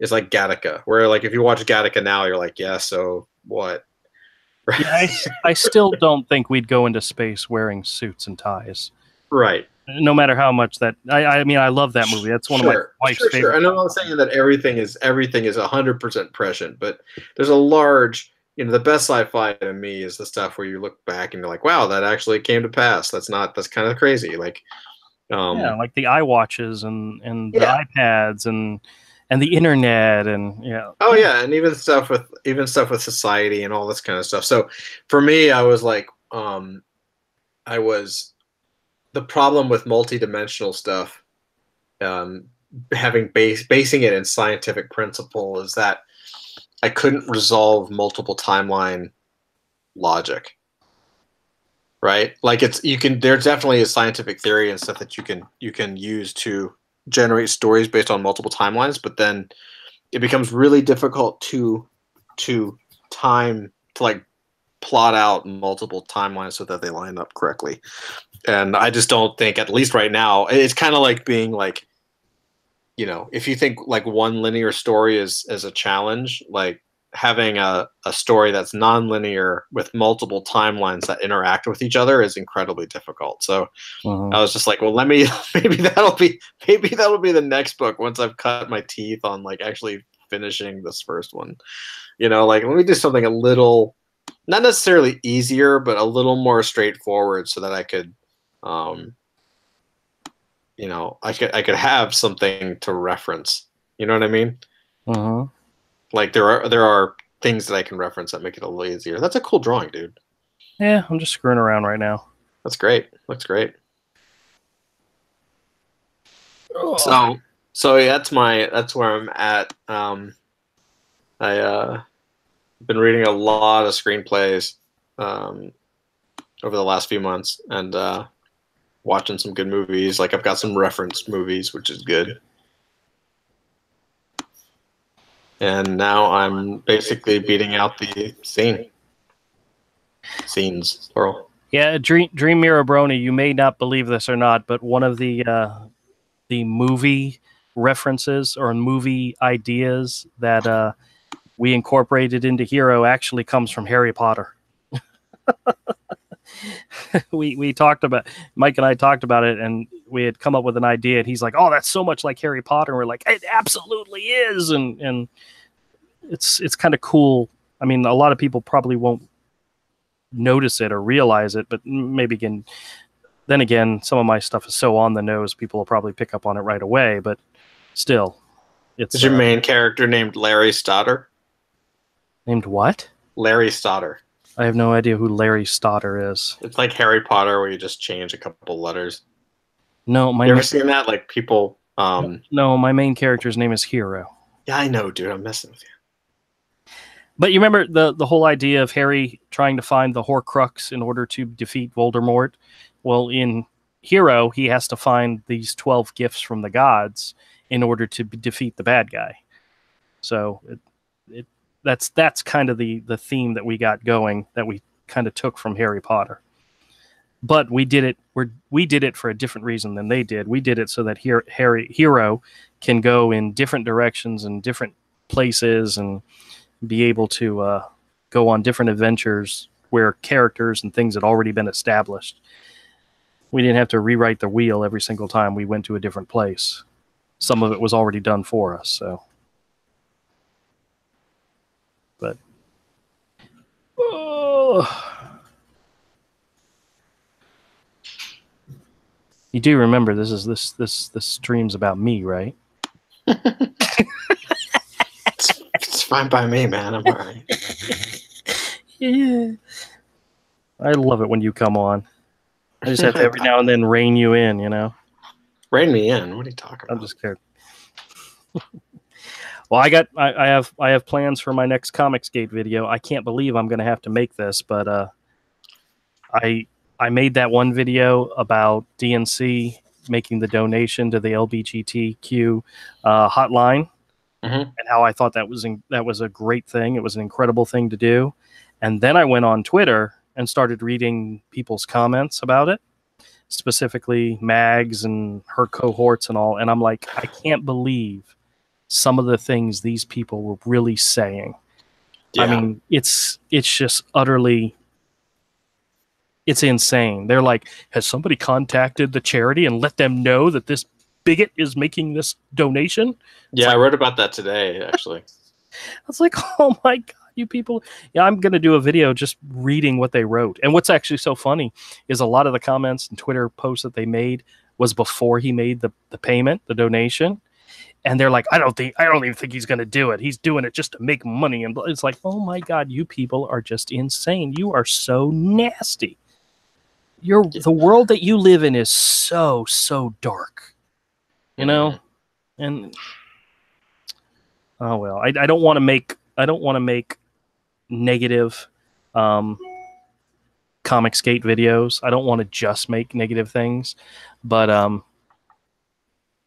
it's like Gattaca, where like if you watch Gattaca now, you're like, yeah, so what? Right? Yeah, I still don't think we'd go into space wearing suits and ties. Right. No matter how much that I mean, I love that movie. That's one of my wife's favorite. Sure. And I'm not saying that everything is 100% prescient, but there's a large, the best sci-fi to me is the stuff where you look back and you're like, wow, that actually came to pass. That's kind of crazy. Like, like the iWatches and the iPads and the internet and Oh yeah, and even stuff with society and all this kind of stuff. So for me, I was like, the problem with multi-dimensional stuff, basing it in scientific principle, is that I couldn't resolve multiple timeline logic. Right? Like there's definitely a scientific theory and stuff that you can use to generate stories based on multiple timelines, but then it becomes really difficult to like plot out multiple timelines so that they line up correctly. And I just don't think, at least right now, it's kind of like being like, if you think like one linear story is a challenge, like having a story that's non-linear with multiple timelines that interact with each other is incredibly difficult. So I was just like, well, maybe that'll be the next book once I've cut my teeth on like actually finishing this first one. Like let me do something a little, not necessarily easier, but a little more straightforward so that I could I could have something to reference. You know what I mean? Like there are things that I can reference that make it a little easier. That's a cool drawing, dude. Yeah, I'm just screwing around right now. That's great. Looks great. Oh. So yeah, that's where I'm at. I been reading a lot of screenplays over the last few months and watching some good movies. Like I've got some reference movies, which is good. And now I'm basically beating out the scenes, plural. Yeah, Dream Mirabroni, you may not believe this or not, but one of the movie references or movie ideas that we incorporated into Hero actually comes from Harry Potter. we talked about, Mike and I talked about it, and we had come up with an idea, and he's like, oh, that's so much like Harry Potter. And we're like, it absolutely is. And it's kind of cool. I mean, a lot of people probably won't notice it or realize it, but maybe then again, some of my stuff is so on the nose, people will probably pick up on it right away, but still. Is your main character named Larry Stoddard? Named what? Larry Stoddard. I have no idea who Larry Stoddard is. It's like Harry Potter where you just change a couple letters. No, you ever seen that? Like people. No, my main character's name is Hero. Yeah, I know, dude. I'm messing with you. But you remember the whole idea of Harry trying to find the Horcrux in order to defeat Voldemort? Well, in Hero, he has to find these 12 gifts from the gods in order to defeat the bad guy. So that's kind of the theme that we got going, that we kind of took from Harry Potter. But we did it for a different reason than they did. We did it so that Hero can go in different directions and different places and be able to go on different adventures where characters and things had already been established. We didn't have to rewrite the wheel every single time we went to a different place. Some of it was already done for us, so. But you do remember this stream's about me, right? It's fine by me, man. I'm all right. Yeah. I love it when you come on. I just have to every now and then rein you in, Rein me in? What are you talking about? I'm just kidding. Well, I have plans for my next Comicsgate video. I can't believe I'm going to have to make this, but I made that one video about DNC making the donation to the LGBTQ hotline, and how I thought that was a great thing. It was an incredible thing to do. And then I went on Twitter and started reading people's comments about it, specifically Mags and her cohorts and all. And I'm like, I can't believe some of the things these people were really saying. Yeah. I mean, it's just utterly, it's insane. They're like, has somebody contacted the charity and let them know that this bigot is making this donation? Yeah, I read about that today, actually. I was like, oh my God, you people. Yeah, I'm going to do a video just reading what they wrote. And what's actually so funny is a lot of the comments and Twitter posts that they made was before he made the payment, the donation. And they're like, I don't even think he's going to do it. He's doing it just to make money. And it's like, oh my God, you people are just insane. You are so nasty. The world that you live in is so, so dark, and oh well, I don't want to make want to make negative comic skate videos. I don't want to just make negative things, but I'm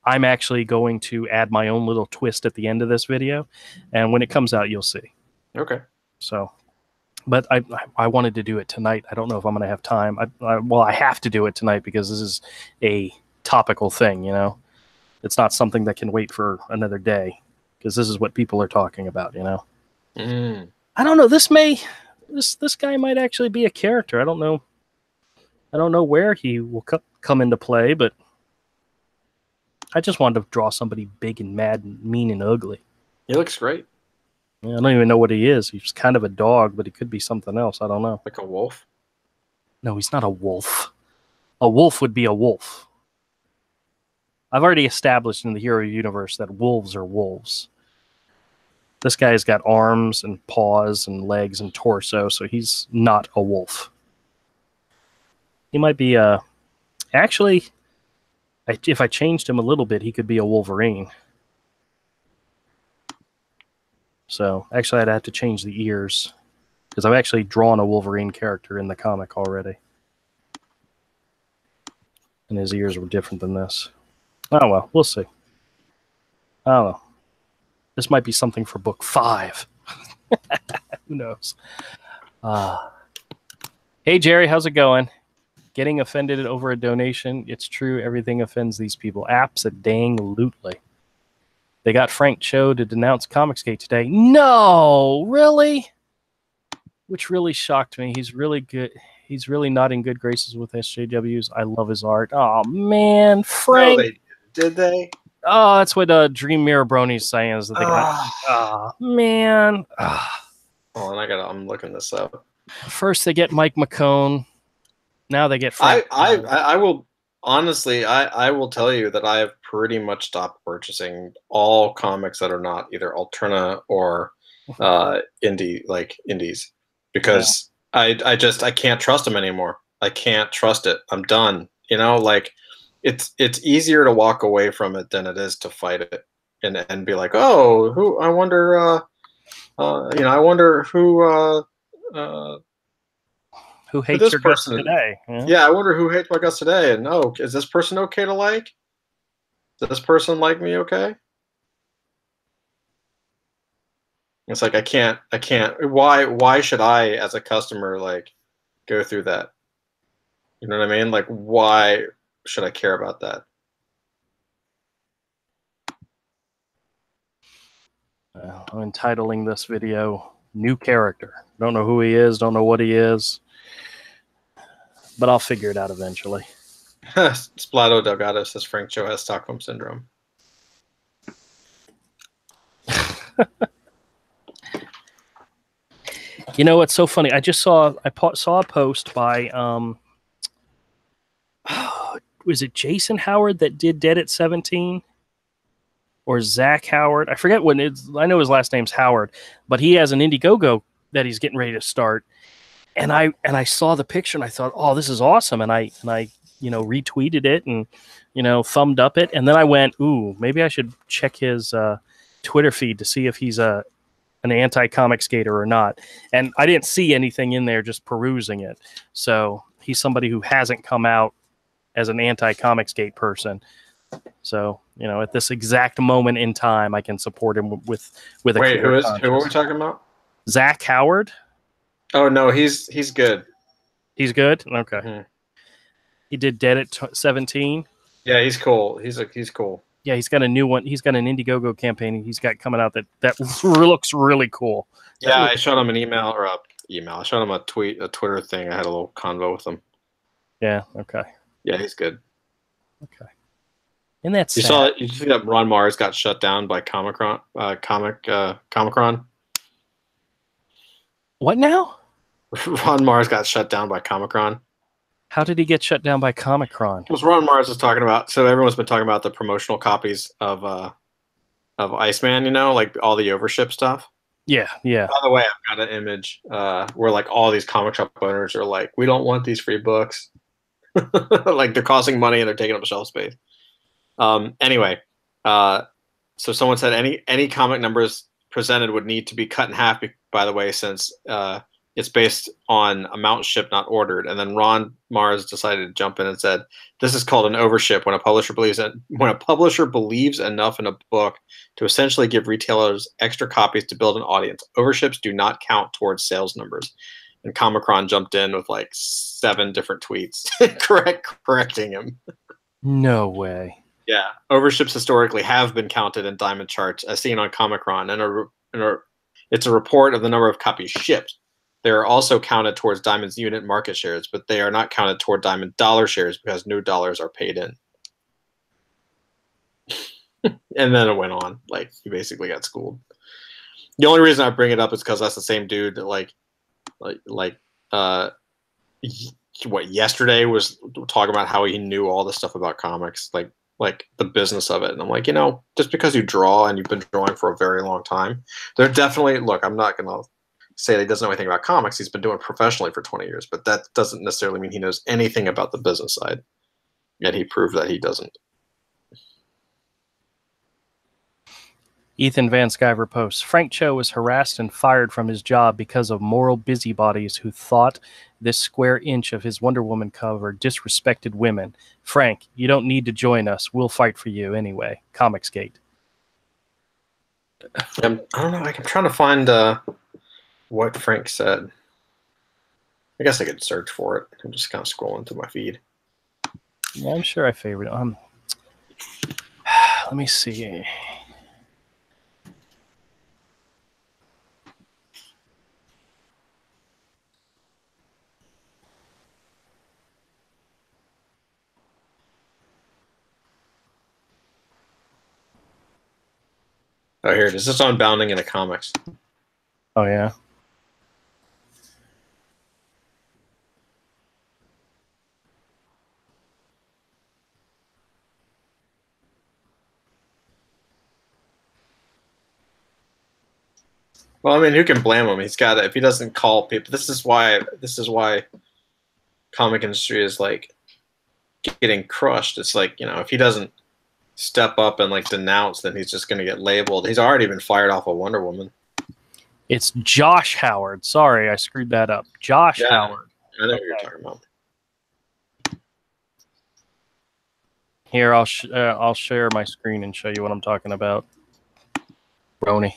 actually going to add my own little twist at the end of this video, and when it comes out, you'll see. Okay. So, but I wanted to do it tonight. I don't know if I'm going to have time. Well, I have to do it tonight because this is a topical thing, you know. It's not something that can wait for another day because this is what people are talking about, you know. I don't know. This guy might actually be a character. I don't know. I don't know where he will come into play, but I just wanted to draw somebody big and mad and mean and ugly. He looks great. Yeah, I don't even know what he is. He's kind of a dog, but he could be something else. I don't know. Like a wolf? No, he's not a wolf. A wolf would be a wolf. I've already established in the hero universe that wolves are wolves. This guy's got arms and paws and legs and torso, so he's not a wolf. He might be a... Actually, if I changed him a little bit, he could be a Wolverine. So, actually, I'd have to change the ears, because I've actually drawn a Wolverine character in the comic already. And his ears were different than this. Oh, well, we'll see. I don't know. This might be something for book 5. Who knows? Hey, Jerry, how's it going? Getting offended over a donation. It's true. Everything offends these people. Abso-dang-lutely. They got Frank Cho to denounce Comicsgate today. No, really? Which really shocked me. He's really good. He's really not in good graces with SJWs. I love his art. Oh, man. Frank. No, did they? Oh, that's what Dream Mirror Brony's saying. Is that they got, oh, man. Oh, and I'm looking this up. First they get Mike McCone. Now they get Frank. I will honestly, I will tell you that I have pretty much stopped purchasing all comics that are not either Alterna or indies, because I can't trust them anymore. I can't trust it. I'm done. You know, like it's easier to walk away from it than it is to fight it and be like, oh, I wonder who hates your guts today? Yeah, I wonder who hates my guts today. And is this person okay to like? Does this person like me okay? It's like I can't. Why should I, as a customer, like go through that? You know what I mean? Like, why should I care about that? I'm entitling this video "New Character." Don't know who he is. Don't know what he is. But I'll figure it out eventually. Splato Delgado says Frank Cho has Stockholm Syndrome. You know what's so funny? I saw a post by was it Jason Howard that did Dead at 17? Or Zach Howard? I forget what it's. I know his last name's Howard, but he has an Indiegogo that he's getting ready to start. And I saw the picture and I thought, oh, this is awesome. And I retweeted it and thumbed up it. And then I went, ooh, maybe I should check his Twitter feed to see if he's an anti-comic skater or not. And I didn't see anything in there, just perusing it. So he's somebody who hasn't come out as an anti-comic skate person. So at this exact moment in time, I can support him with a. Wait, who are we talking about? Zach Howard. Oh no, he's good. He's good. Okay. Mm-hmm. He did Dead at 17. Yeah, he's cool. He's cool. Yeah, he's got a new one. He's got an Indiegogo campaign he's got coming out that looks really cool. Yeah, I showed him an email. I showed him a Twitter thing. I had a little convo with him. Yeah. Okay. Yeah, he's good. Okay. And that's you see that Ron Mars got shut down by Comicron. What now? Ron Mars got shut down by Comicron. How did he get shut down by Comicron? Because Ron Mars was talking about. So everyone's been talking about the promotional copies of Iceman. Like all the overship stuff. Yeah, yeah. By the way, I've got an image where like all these comic shop owners are like, we don't want these free books. Like they're costing money and they're taking up shelf space. Anyway, so someone said any comic numbers presented would need to be cut in half, by the way, since it's based on amount shipped, not ordered. And then Ron Mars decided to jump in and said, "This is called an overship when a publisher believes enough in a book to essentially give retailers extra copies to build an audience. Overships do not count towards sales numbers." And Comicron jumped in with like 7 different tweets correcting him. No way. Yeah, overships historically have been counted in diamond charts, as seen on Comicron, and it's a report of the number of copies shipped. They are also counted towards Diamond's unit market shares, but they are not counted toward Diamond dollar shares because no dollars are paid in. And then it went on. Like, he basically got schooled. The only reason I bring it up is because that's the same dude that yesterday was talking about how he knew all the stuff about comics, like the business of it. And I'm like, just because you draw and you've been drawing for a very long time, they're definitely, look, I'm not going to say that he doesn't know anything about comics. He's been doing it professionally for 20 years, but that doesn't necessarily mean he knows anything about the business side. Yet he proved that he doesn't. Ethan Van Sciver posts, Frank Cho was harassed and fired from his job because of moral busybodies who thought this square inch of his Wonder Woman cover disrespected women. Frank, you don't need to join us. We'll fight for you anyway. Comicsgate. I don't know. I'm trying to find what Frank said. I guess I could search for it. I'm just kind of scrolling through my feed. Yeah, I'm sure I favorite it. Let me see. Oh, here it is. It's on Bounding into Comics. Oh, yeah. Well, I mean, who can blame him? He's got, if he doesn't call people, this is why comic industry is like getting crushed. It's like, if he doesn't step up and like denounce, then he's just going to get labeled. He's already been fired off of Wonder Woman. It's Josh Howard. Sorry, I screwed that up. Josh Howard. I know what you're talking about. Here, I'll share my screen and show you what I'm talking about. Brony.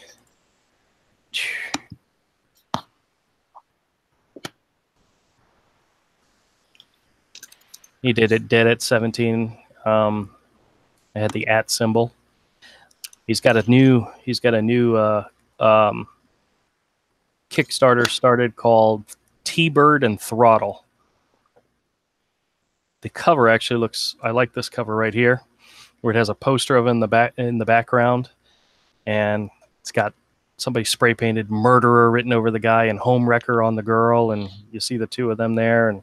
He did it dead at 17. I had the @ symbol. He's got a new Kickstarter started called T-Bird and Throttle. The cover actually looks, I like this cover right here, where it has a poster of in the background, and it's got somebody spray painted murderer written over the guy and homewrecker on the girl, and you see the two of them there. And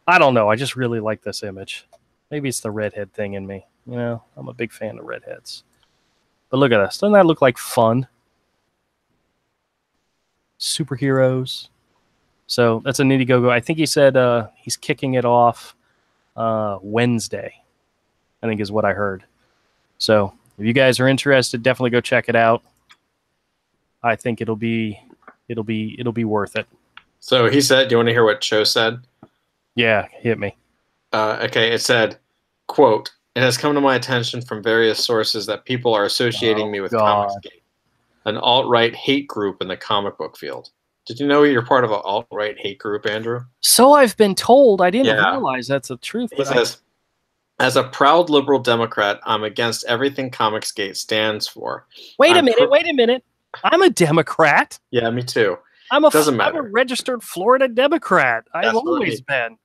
I don't know, I just really like this image. Maybe it's the redhead thing in me. I'm a big fan of redheads. But look at this. Doesn't that look like fun? Superheroes. So that's a Indiegogo. I think he said he's kicking it off Wednesday, I think is what I heard. So if you guys are interested, definitely go check it out. I think it'll be worth it. So he said, do you want to hear what Cho said? Yeah, hit me. Okay, it said, quote, "It has come to my attention from various sources that people are associating me with Comicsgate, an alt-right hate group in the comic book field." Did you know you're part of an alt-right hate group, Andrew? So I've been told. I didn't realize that's the truth. He says, "As a proud liberal Democrat, I'm against everything Comicsgate stands for." Wait a minute. I'm a Democrat. Yeah, me too. I'm a registered Florida Democrat. I've always been.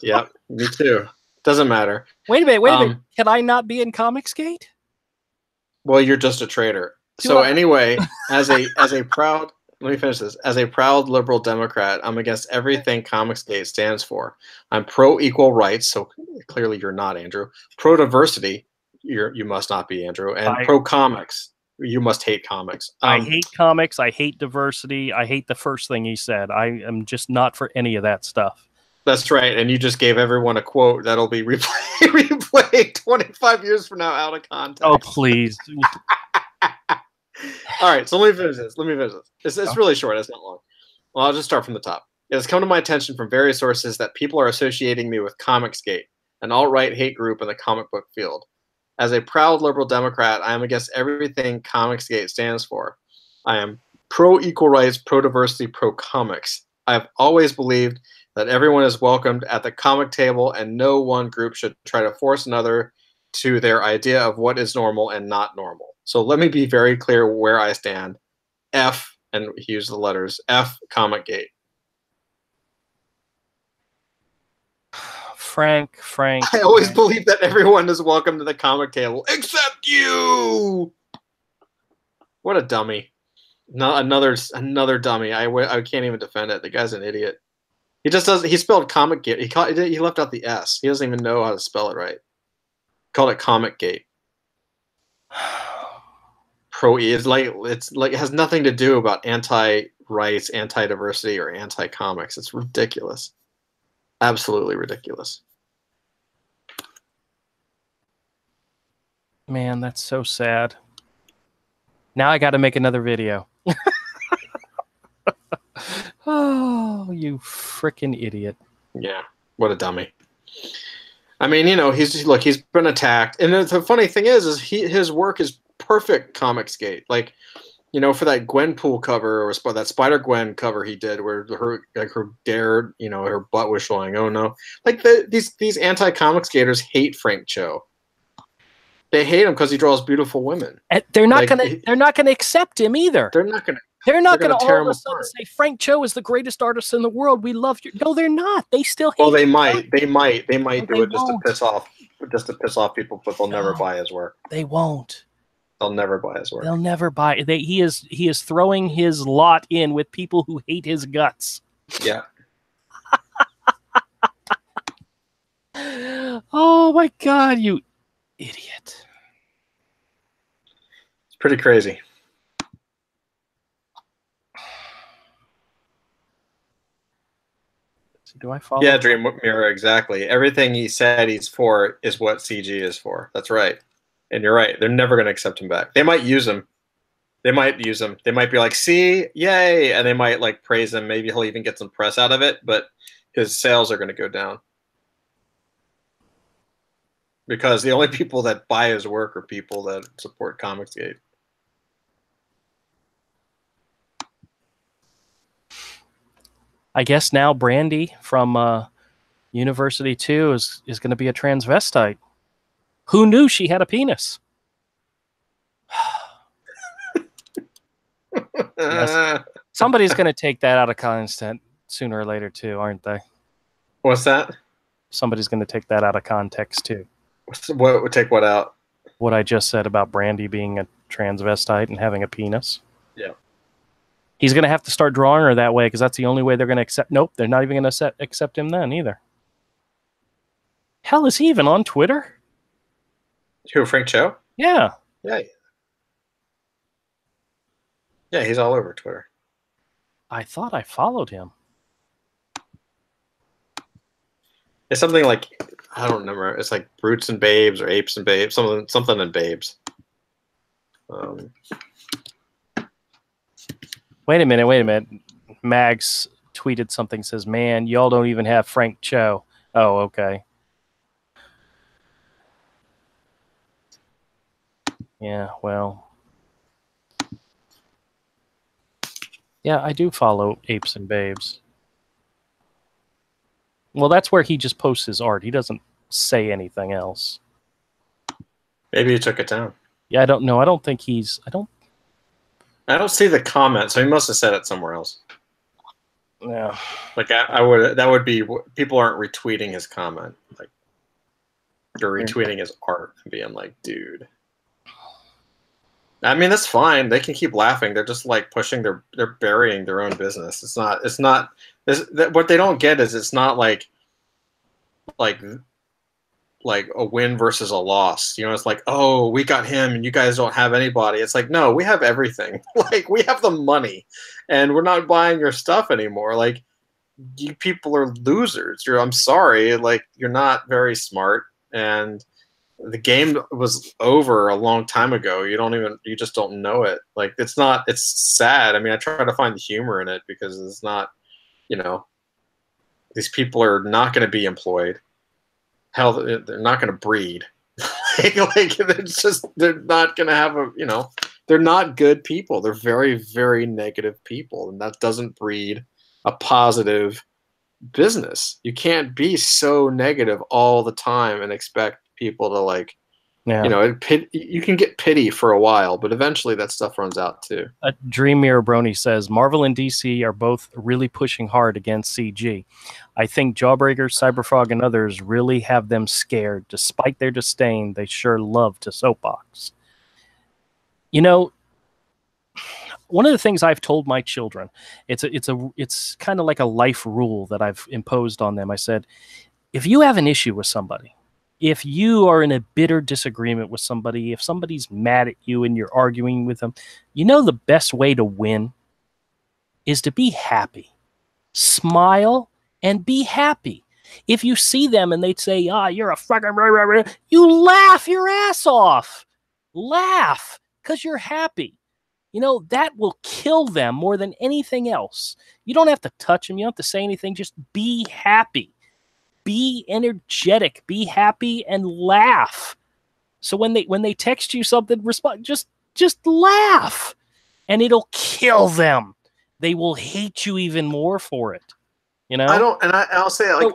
Yeah, me too. Doesn't matter. Wait a minute. Can I not be in Comicsgate? Well, you're just a traitor. So anyway, as a proud, let me finish this. As a proud liberal Democrat, I'm against everything Comicsgate stands for. I'm pro equal rights, so clearly you're not, Andrew. Pro diversity, you must not be, Andrew. And pro comics, you must hate comics. I hate comics. I hate diversity. I hate the first thing he said. I am just not for any of that stuff. That's right. And you just gave everyone a quote that'll be replayed 25 years from now out of context. Oh, please. All right, so let me finish this. It's really short. It's not long. Well, I'll just start from the top. It has come to my attention from various sources that people are associating me with Comicsgate, an alt-right hate group in the comic book field. As a proud liberal Democrat, I am against everything Comicsgate stands for. I am pro-equal rights, pro-diversity, pro-comics. I have always believed that everyone is welcomed at the comic table and no one group should try to force another to their idea of what is normal and not normal. So let me be very clear where I stand. F, and he used the letters, F Comicsgate. Frank. I always believe that everyone is welcome to the comic table, except you. What a dummy! No, another dummy. I can't even defend it. The guy's an idiot. He just does. He spelled Comicsgate. He left out the S. He doesn't even know how to spell it right. He called it Comicsgate. It's like it has nothing to do about anti-rights, anti-diversity, or anti-comics. It's ridiculous. Absolutely ridiculous. Man, that's so sad. Now I got to make another video. Oh, you freaking idiot. Yeah, what a dummy. I mean, he's been attacked. And the funny thing is his work is perfect Comicsgate. Like, for that Gwenpool cover or that Spider-Gwen cover he did where her dare, her butt was showing. Oh no. Like these anti-Comicsgaters hate Frank Cho. They hate him because he draws beautiful women. And they're not gonna accept him either. They're not gonna all of a sudden say Frank Cho is the greatest artist in the world. We love you. No, they're not. They still hate. Well, they might do it just to piss off people, but they'll never buy his work. They won't. They'll never buy his work. They'll never buy. He is throwing his lot in with people who hate his guts. Yeah. Oh my God, you idiot! It's pretty crazy. Do I follow? Yeah, Dream Mirror, exactly. Everything he said he's for is what CG is for. That's right. And you're right. They're never going to accept him back. They might use him. They might be like, see, yay. And they might like praise him. Maybe he'll even get some press out of it, but his sales are going to go down. Because the only people that buy his work are people that support Comicsgate. I guess now Brandy from University 2 is going to be a transvestite. Who knew she had a penis? Yes. Somebody's going to take that out of context sooner or later too, aren't they? What's that? Somebody's going to take that out of context too. What would take what out? What I just said about Brandy being a transvestite and having a penis. Yeah. He's going to have to start drawing her that way because that's the only way they're going to accept. Nope, they're not even going to accept him then either. Hell, is he even on Twitter? Who, Frank Cho? Yeah. Yeah. Yeah, he's all over Twitter. I thought I followed him. It's something like, I don't remember. It's like Brutes and Babes or Apes and Babes, something in Babes. Wait a minute. Mags tweeted something, says, man, y'all don't even have Frank Cho. Oh, okay. Yeah, well. Yeah, I do follow Apes and Babes. Well, that's where he just posts his art. He doesn't say anything else. Maybe he took it down. Yeah, I don't know. I don't think he's... I don't see the comment, so he must have said it somewhere else. Yeah. Like I would. That would be, people aren't retweeting his comment. Like they're retweeting his art and being like, dude. I mean, that's fine. They can keep laughing. They're just like they're burying their own business. It's not. What they don't get is it's not like a win versus a loss. It's like, oh, we got him and you guys don't have anybody. It's like, no, we have everything. Like, we have the money and we're not buying your stuff anymore. Like, you people are losers. I'm sorry. Like, you're not very smart. And the game was over a long time ago. You just don't know it. Like, it's sad. I mean, I try to find the humor in it because it's not, these people are not going to be employed. Hell, they're not going to breed. They're not going to have they're not good people. They're very, very negative people. And that doesn't breed a positive business. You can't be so negative all the time and expect people to you can get pity for a while, but eventually that stuff runs out too. Dream Mirror Brony says Marvel and DC are both really pushing hard against CG. I think Jawbreaker, Cyberfrog, and others really have them scared. Despite their disdain, they sure love to soapbox. One of the things I've told my children, it's kind of like a life rule that I've imposed on them. I said, if you have an issue with somebody, if you are in a bitter disagreement with somebody, if somebody's mad at you and you're arguing with them, the best way to win is to be happy. Smile and be happy. If you see them and they say, you're a fucking, you laugh your ass off. Laugh because you're happy. That will kill them more than anything else. You don't have to touch them. You don't have to say anything. Just be happy. Be energetic. Be happy and laugh. So when they text you something, respond. Just laugh, and it'll kill them. They will hate you even more for it. I'll say I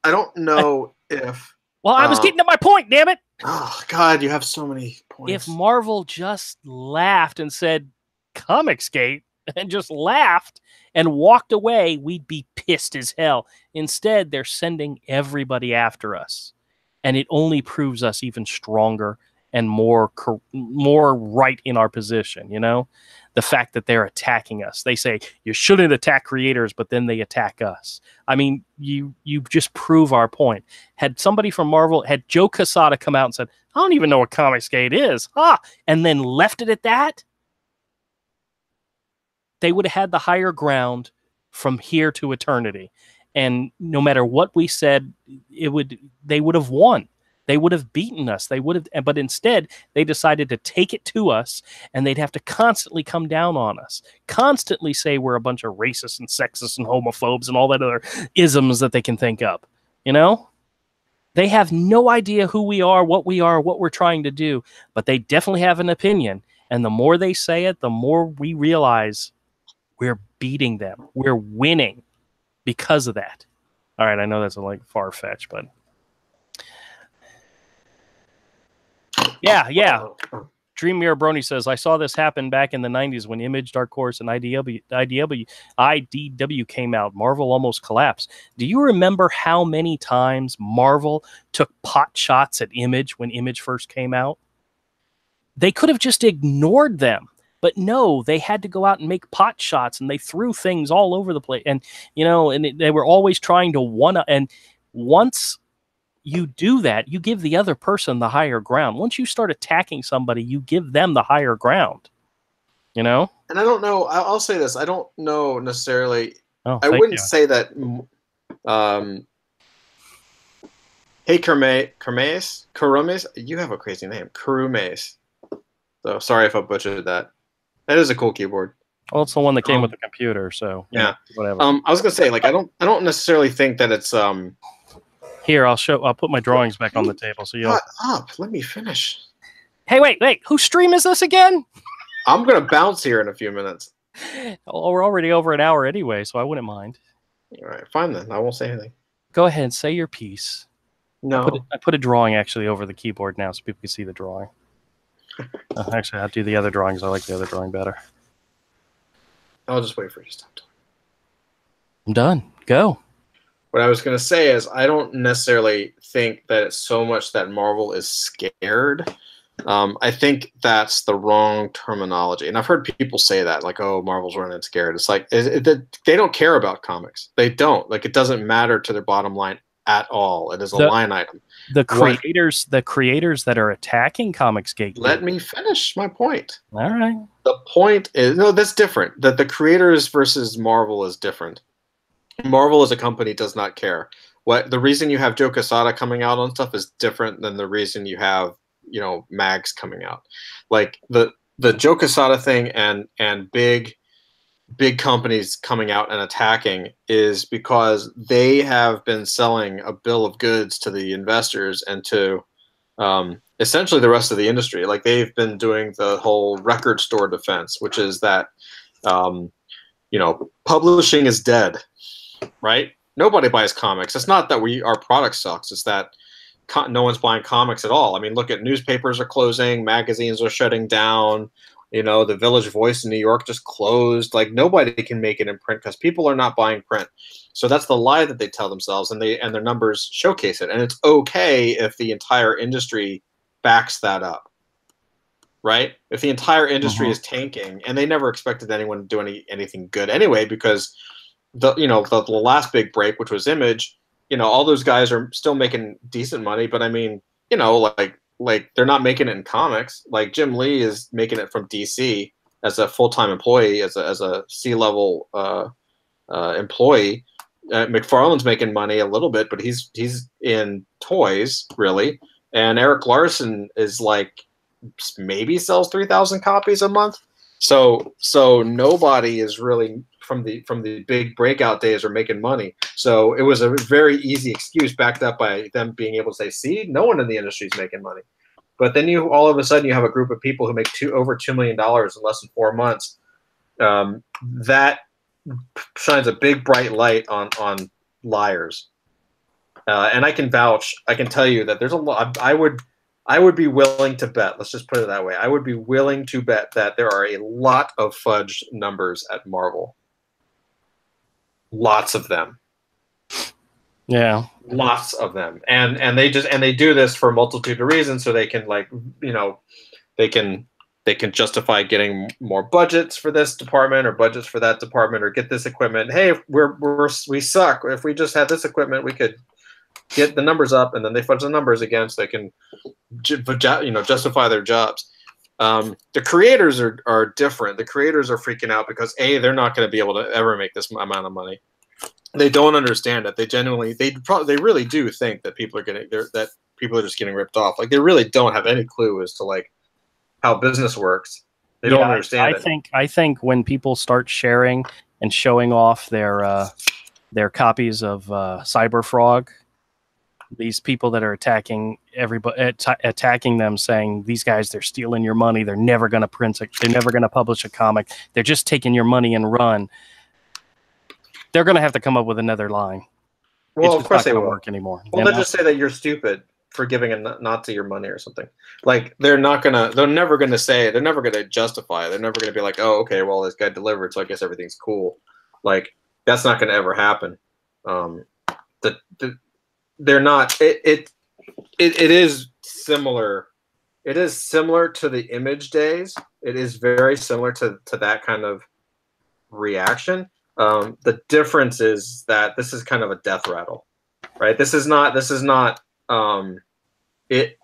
don't know if. Well, I was getting to my point. Damn it! Oh God, you have so many points. If Marvel just laughed and said Comicsgate and just laughed and walked away, we'd be pissed as hell. Instead, they're sending everybody after us, and it only proves us even stronger and more right in our position. The fact that they're attacking us. They say you shouldn't attack creators, but then they attack us. I mean, you just prove our point. Had somebody from Marvel, had Joe Quesada come out and said, I don't even know what Comicsgate is, and then left it at that, they would have had the higher ground from here to eternity. And no matter what we said, they would have won. They would have beaten us. But instead, they decided to take it to us, and they'd have to constantly come down on us, constantly say we're a bunch of racists and sexists and homophobes and all that other isms that they can think of. They have no idea who we are, what we're trying to do, but they definitely have an opinion. And the more they say it, the more we realize we're beating them. We're winning because of that. All right, I know that's far-fetched, but yeah. Dream Mirror Brony says, I saw this happen back in the 90s when Image, Dark Horse, and IDW came out. Marvel almost collapsed. Do you remember how many times Marvel took pot shots at Image when Image first came out? They could have just ignored them. But no, they had to go out and make pot shots, and they threw things all over the place. And, they were always trying to and once you do that, you give the other person the higher ground. Once you start attacking somebody, you give them the higher ground. And I don't know. I'll say this. I don't know necessarily. I wouldn't say that. Hey, Kurumes, you have a crazy name. Kurumes. So sorry if I butchered that. That is a cool keyboard. Well, it's the one that came with the computer, so yeah, whatever. I was gonna say, I don't necessarily think that it's Here, I'll put my drawings back on the table so you'll. Shut up! Let me finish. Hey, wait! Whose stream is this again? I'm gonna bounce here in a few minutes. Oh, we're already over an hour anyway, so I wouldn't mind. All right, fine then. I won't say anything. Go ahead, say your piece. No, I put a drawing actually over the keyboard now so people can see the drawing. Actually, I'll do the other drawings. I like the other drawing better. I'll just wait for you to stop talking. I'm done. Go. What I was going to say is I don't necessarily think that it's so much that Marvel is scared. I think that's the wrong terminology. And I've heard people say that, oh, Marvel's running scared. It's they don't care about comics. They don't. It doesn't matter to their bottom line at all. It is a line item. The creators that are attacking Comicsgate. Let me finish my point. All right. The point is, no, that's different. That the creators versus Marvel is different. Marvel as a company does not care. what the reason you have Joe Quesada coming out on stuff is different than the reason you have, you know, mags coming out. Like the Joe Quesada thing and big companies coming out and attacking is because they have been selling a bill of goods to the investors and to essentially the rest of the industry. Like they've been doing the whole record store defense, which is that you know, publishing is dead, right? Nobody buys comics. It's not that our product sucks. It's that no one's buying comics at all. I mean, look at newspapers are closing, magazines are shutting down. You know, the Village Voice in New York just closed. Like nobody can make it in print because people are not buying print. So that's the lie that they tell themselves, and their numbers showcase it. And it's okay if the entire industry backs that up, right? If the entire industry is tanking, and they never expected anyone to do anything good anyway, because the last big break, which was Image, you know, all those guys are still making decent money, but I mean, you know, like they're not making it in comics. Like Jim Lee is making it from DC as a full-time employee, as a C-level employee. McFarlane's making money a little bit, but he's in toys really. And Eric Larson is like maybe sells 3,000 copies a month. So nobody is really from the big breakout days are making money. So it was a very easy excuse backed up by them being able to say, see, no one in the industry is making money. But then you all of a sudden you have a group of people who make over $2 million in less than 4 months. That shines a big bright light on liars. And I can vouch. I can tell you that there's a lot. I would be willing to bet. Let's just put it that way. I would be willing to bet that there are a lot of fudged numbers at Marvel. Lots of them. Yeah, lots of them, and they do this for a multitude of reasons, so they can, like, you know, they can justify getting more budgets for this department or budgets for that department, or get this equipment. Hey, we suck. If we just had this equipment, we could get the numbers up, and then they fudge the numbers again, so they can, you know, justify their jobs. The creators are different. The creators are freaking out because they're not going to be able to ever make this amount of money. They don't understand it. They really do think that people are just getting ripped off. Like they really don't have any clue as to like how business works. They don't understand it. I think when people start sharing and showing off their copies of Cyberfrog, these people that are attacking everybody, attacking them, saying these guys, they're stealing your money. They're never going to print it. They're never going to publish a comic. They're just taking your money and run. They're going to have to come up with another line. Well, of course they won't work anymore. Well, they'll just say that you're stupid for giving a Nazi your money or something. Like they're never going to justify it. They're never going to be like, oh, okay, well, this guy delivered, so I guess everything's cool. Like that's not going to ever happen. They're not. It is similar. It is similar to the Image days. It is very similar to that kind of reaction. The difference is that this is kind of a death rattle, right? This is not.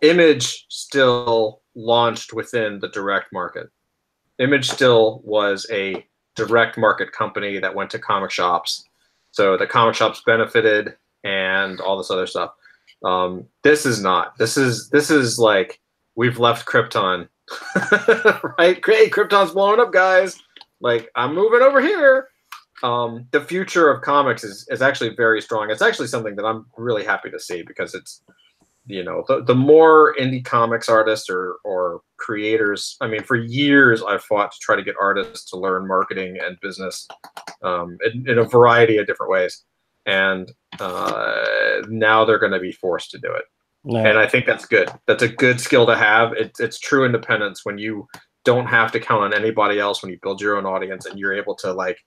Image still launched within the direct market. Image still was a direct market company that went to comic shops, so the comic shops benefited and all this other stuff. This is not. This is like we've left Krypton, right? Great, Krypton's blowing up, guys. Like I'm moving over here. The future of comics is actually very strong. It's actually something that I'm really happy to see because it's, you know, the more indie comics artists or creators. I mean, for years I've fought to try to get artists to learn marketing and business in a variety of different ways. And now they're going to be forced to do it. Yeah. And I think that's good. That's a good skill to have. It's true independence when you don't have to count on anybody else, when you build your own audience and you're able to like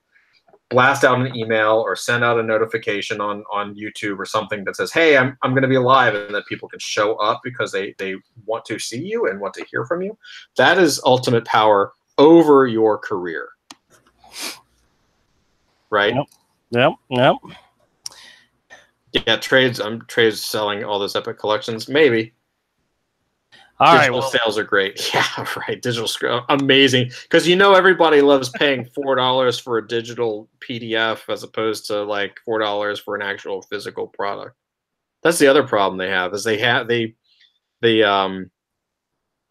blast out an email or send out a notification on YouTube or something that says, hey, I'm going to be live, and that people can show up because they want to see you and want to hear from you. That is ultimate power over your career. Right? Yep. Yeah, Trades selling all those Epic collections. Maybe. Digital sales are great. Yeah, right. Digital, amazing. Because you know everybody loves paying $4 for a digital PDF as opposed to like $4 for an actual physical product. That's the other problem they have is the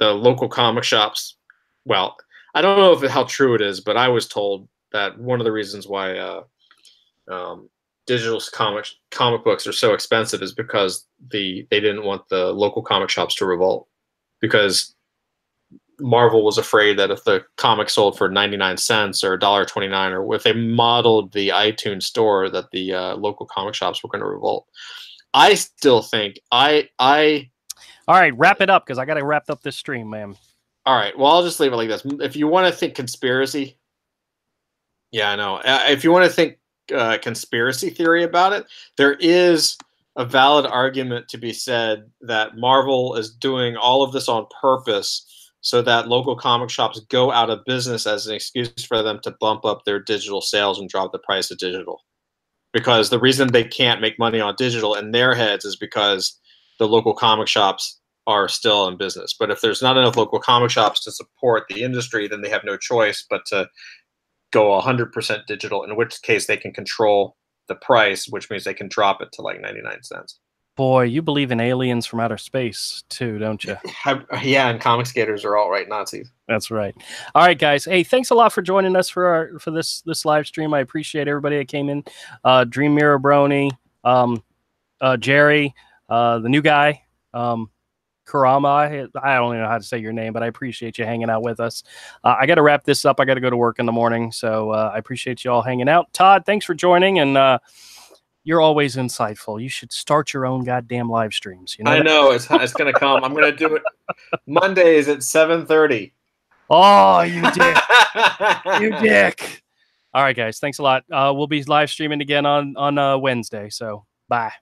local comic shops. Well, I don't know how true it is, but I was told that one of the reasons why digital comic books are so expensive is because they didn't want the local comic shops to revolt, because Marvel was afraid that if the comic sold for 99 cents or $1.29, or if they modeled the iTunes store, that the local comic shops were going to revolt. I still think all right, wrap it up, because I got to wrap up this stream, man. All right, well, I'll just leave it like this. If you want to think conspiracy, yeah, I know. If you want to think conspiracy theory about it, there is a valid argument to be said that Marvel is doing all of this on purpose so that local comic shops go out of business as an excuse for them to bump up their digital sales and drop the price of digital. Because the reason they can't make money on digital in their heads is because the local comic shops are still in business. But if there's not enough local comic shops to support the industry, then they have no choice but to go 100% digital, in which case they can control the price, which means they can drop it to like 99 cents. Boy, you believe in aliens from outer space too, don't you? Yeah, and comic skaters are all right Nazis. That's right. All right, guys. Hey, thanks a lot for joining us for this live stream. I appreciate everybody that came in. Dream Mirror Brony, Jerry, the new guy, Karama. I don't even know how to say your name, but I appreciate you hanging out with us. I got to wrap this up. I got to go to work in the morning, so I appreciate you all hanging out. Todd, thanks for joining, and you're always insightful. You should start your own goddamn live streams. You know I know it's going to come. I'm going to do it Mondays at 7:30. Oh, you dick! You dick! All right, guys. Thanks a lot. We'll be live streaming again on Wednesday. So bye.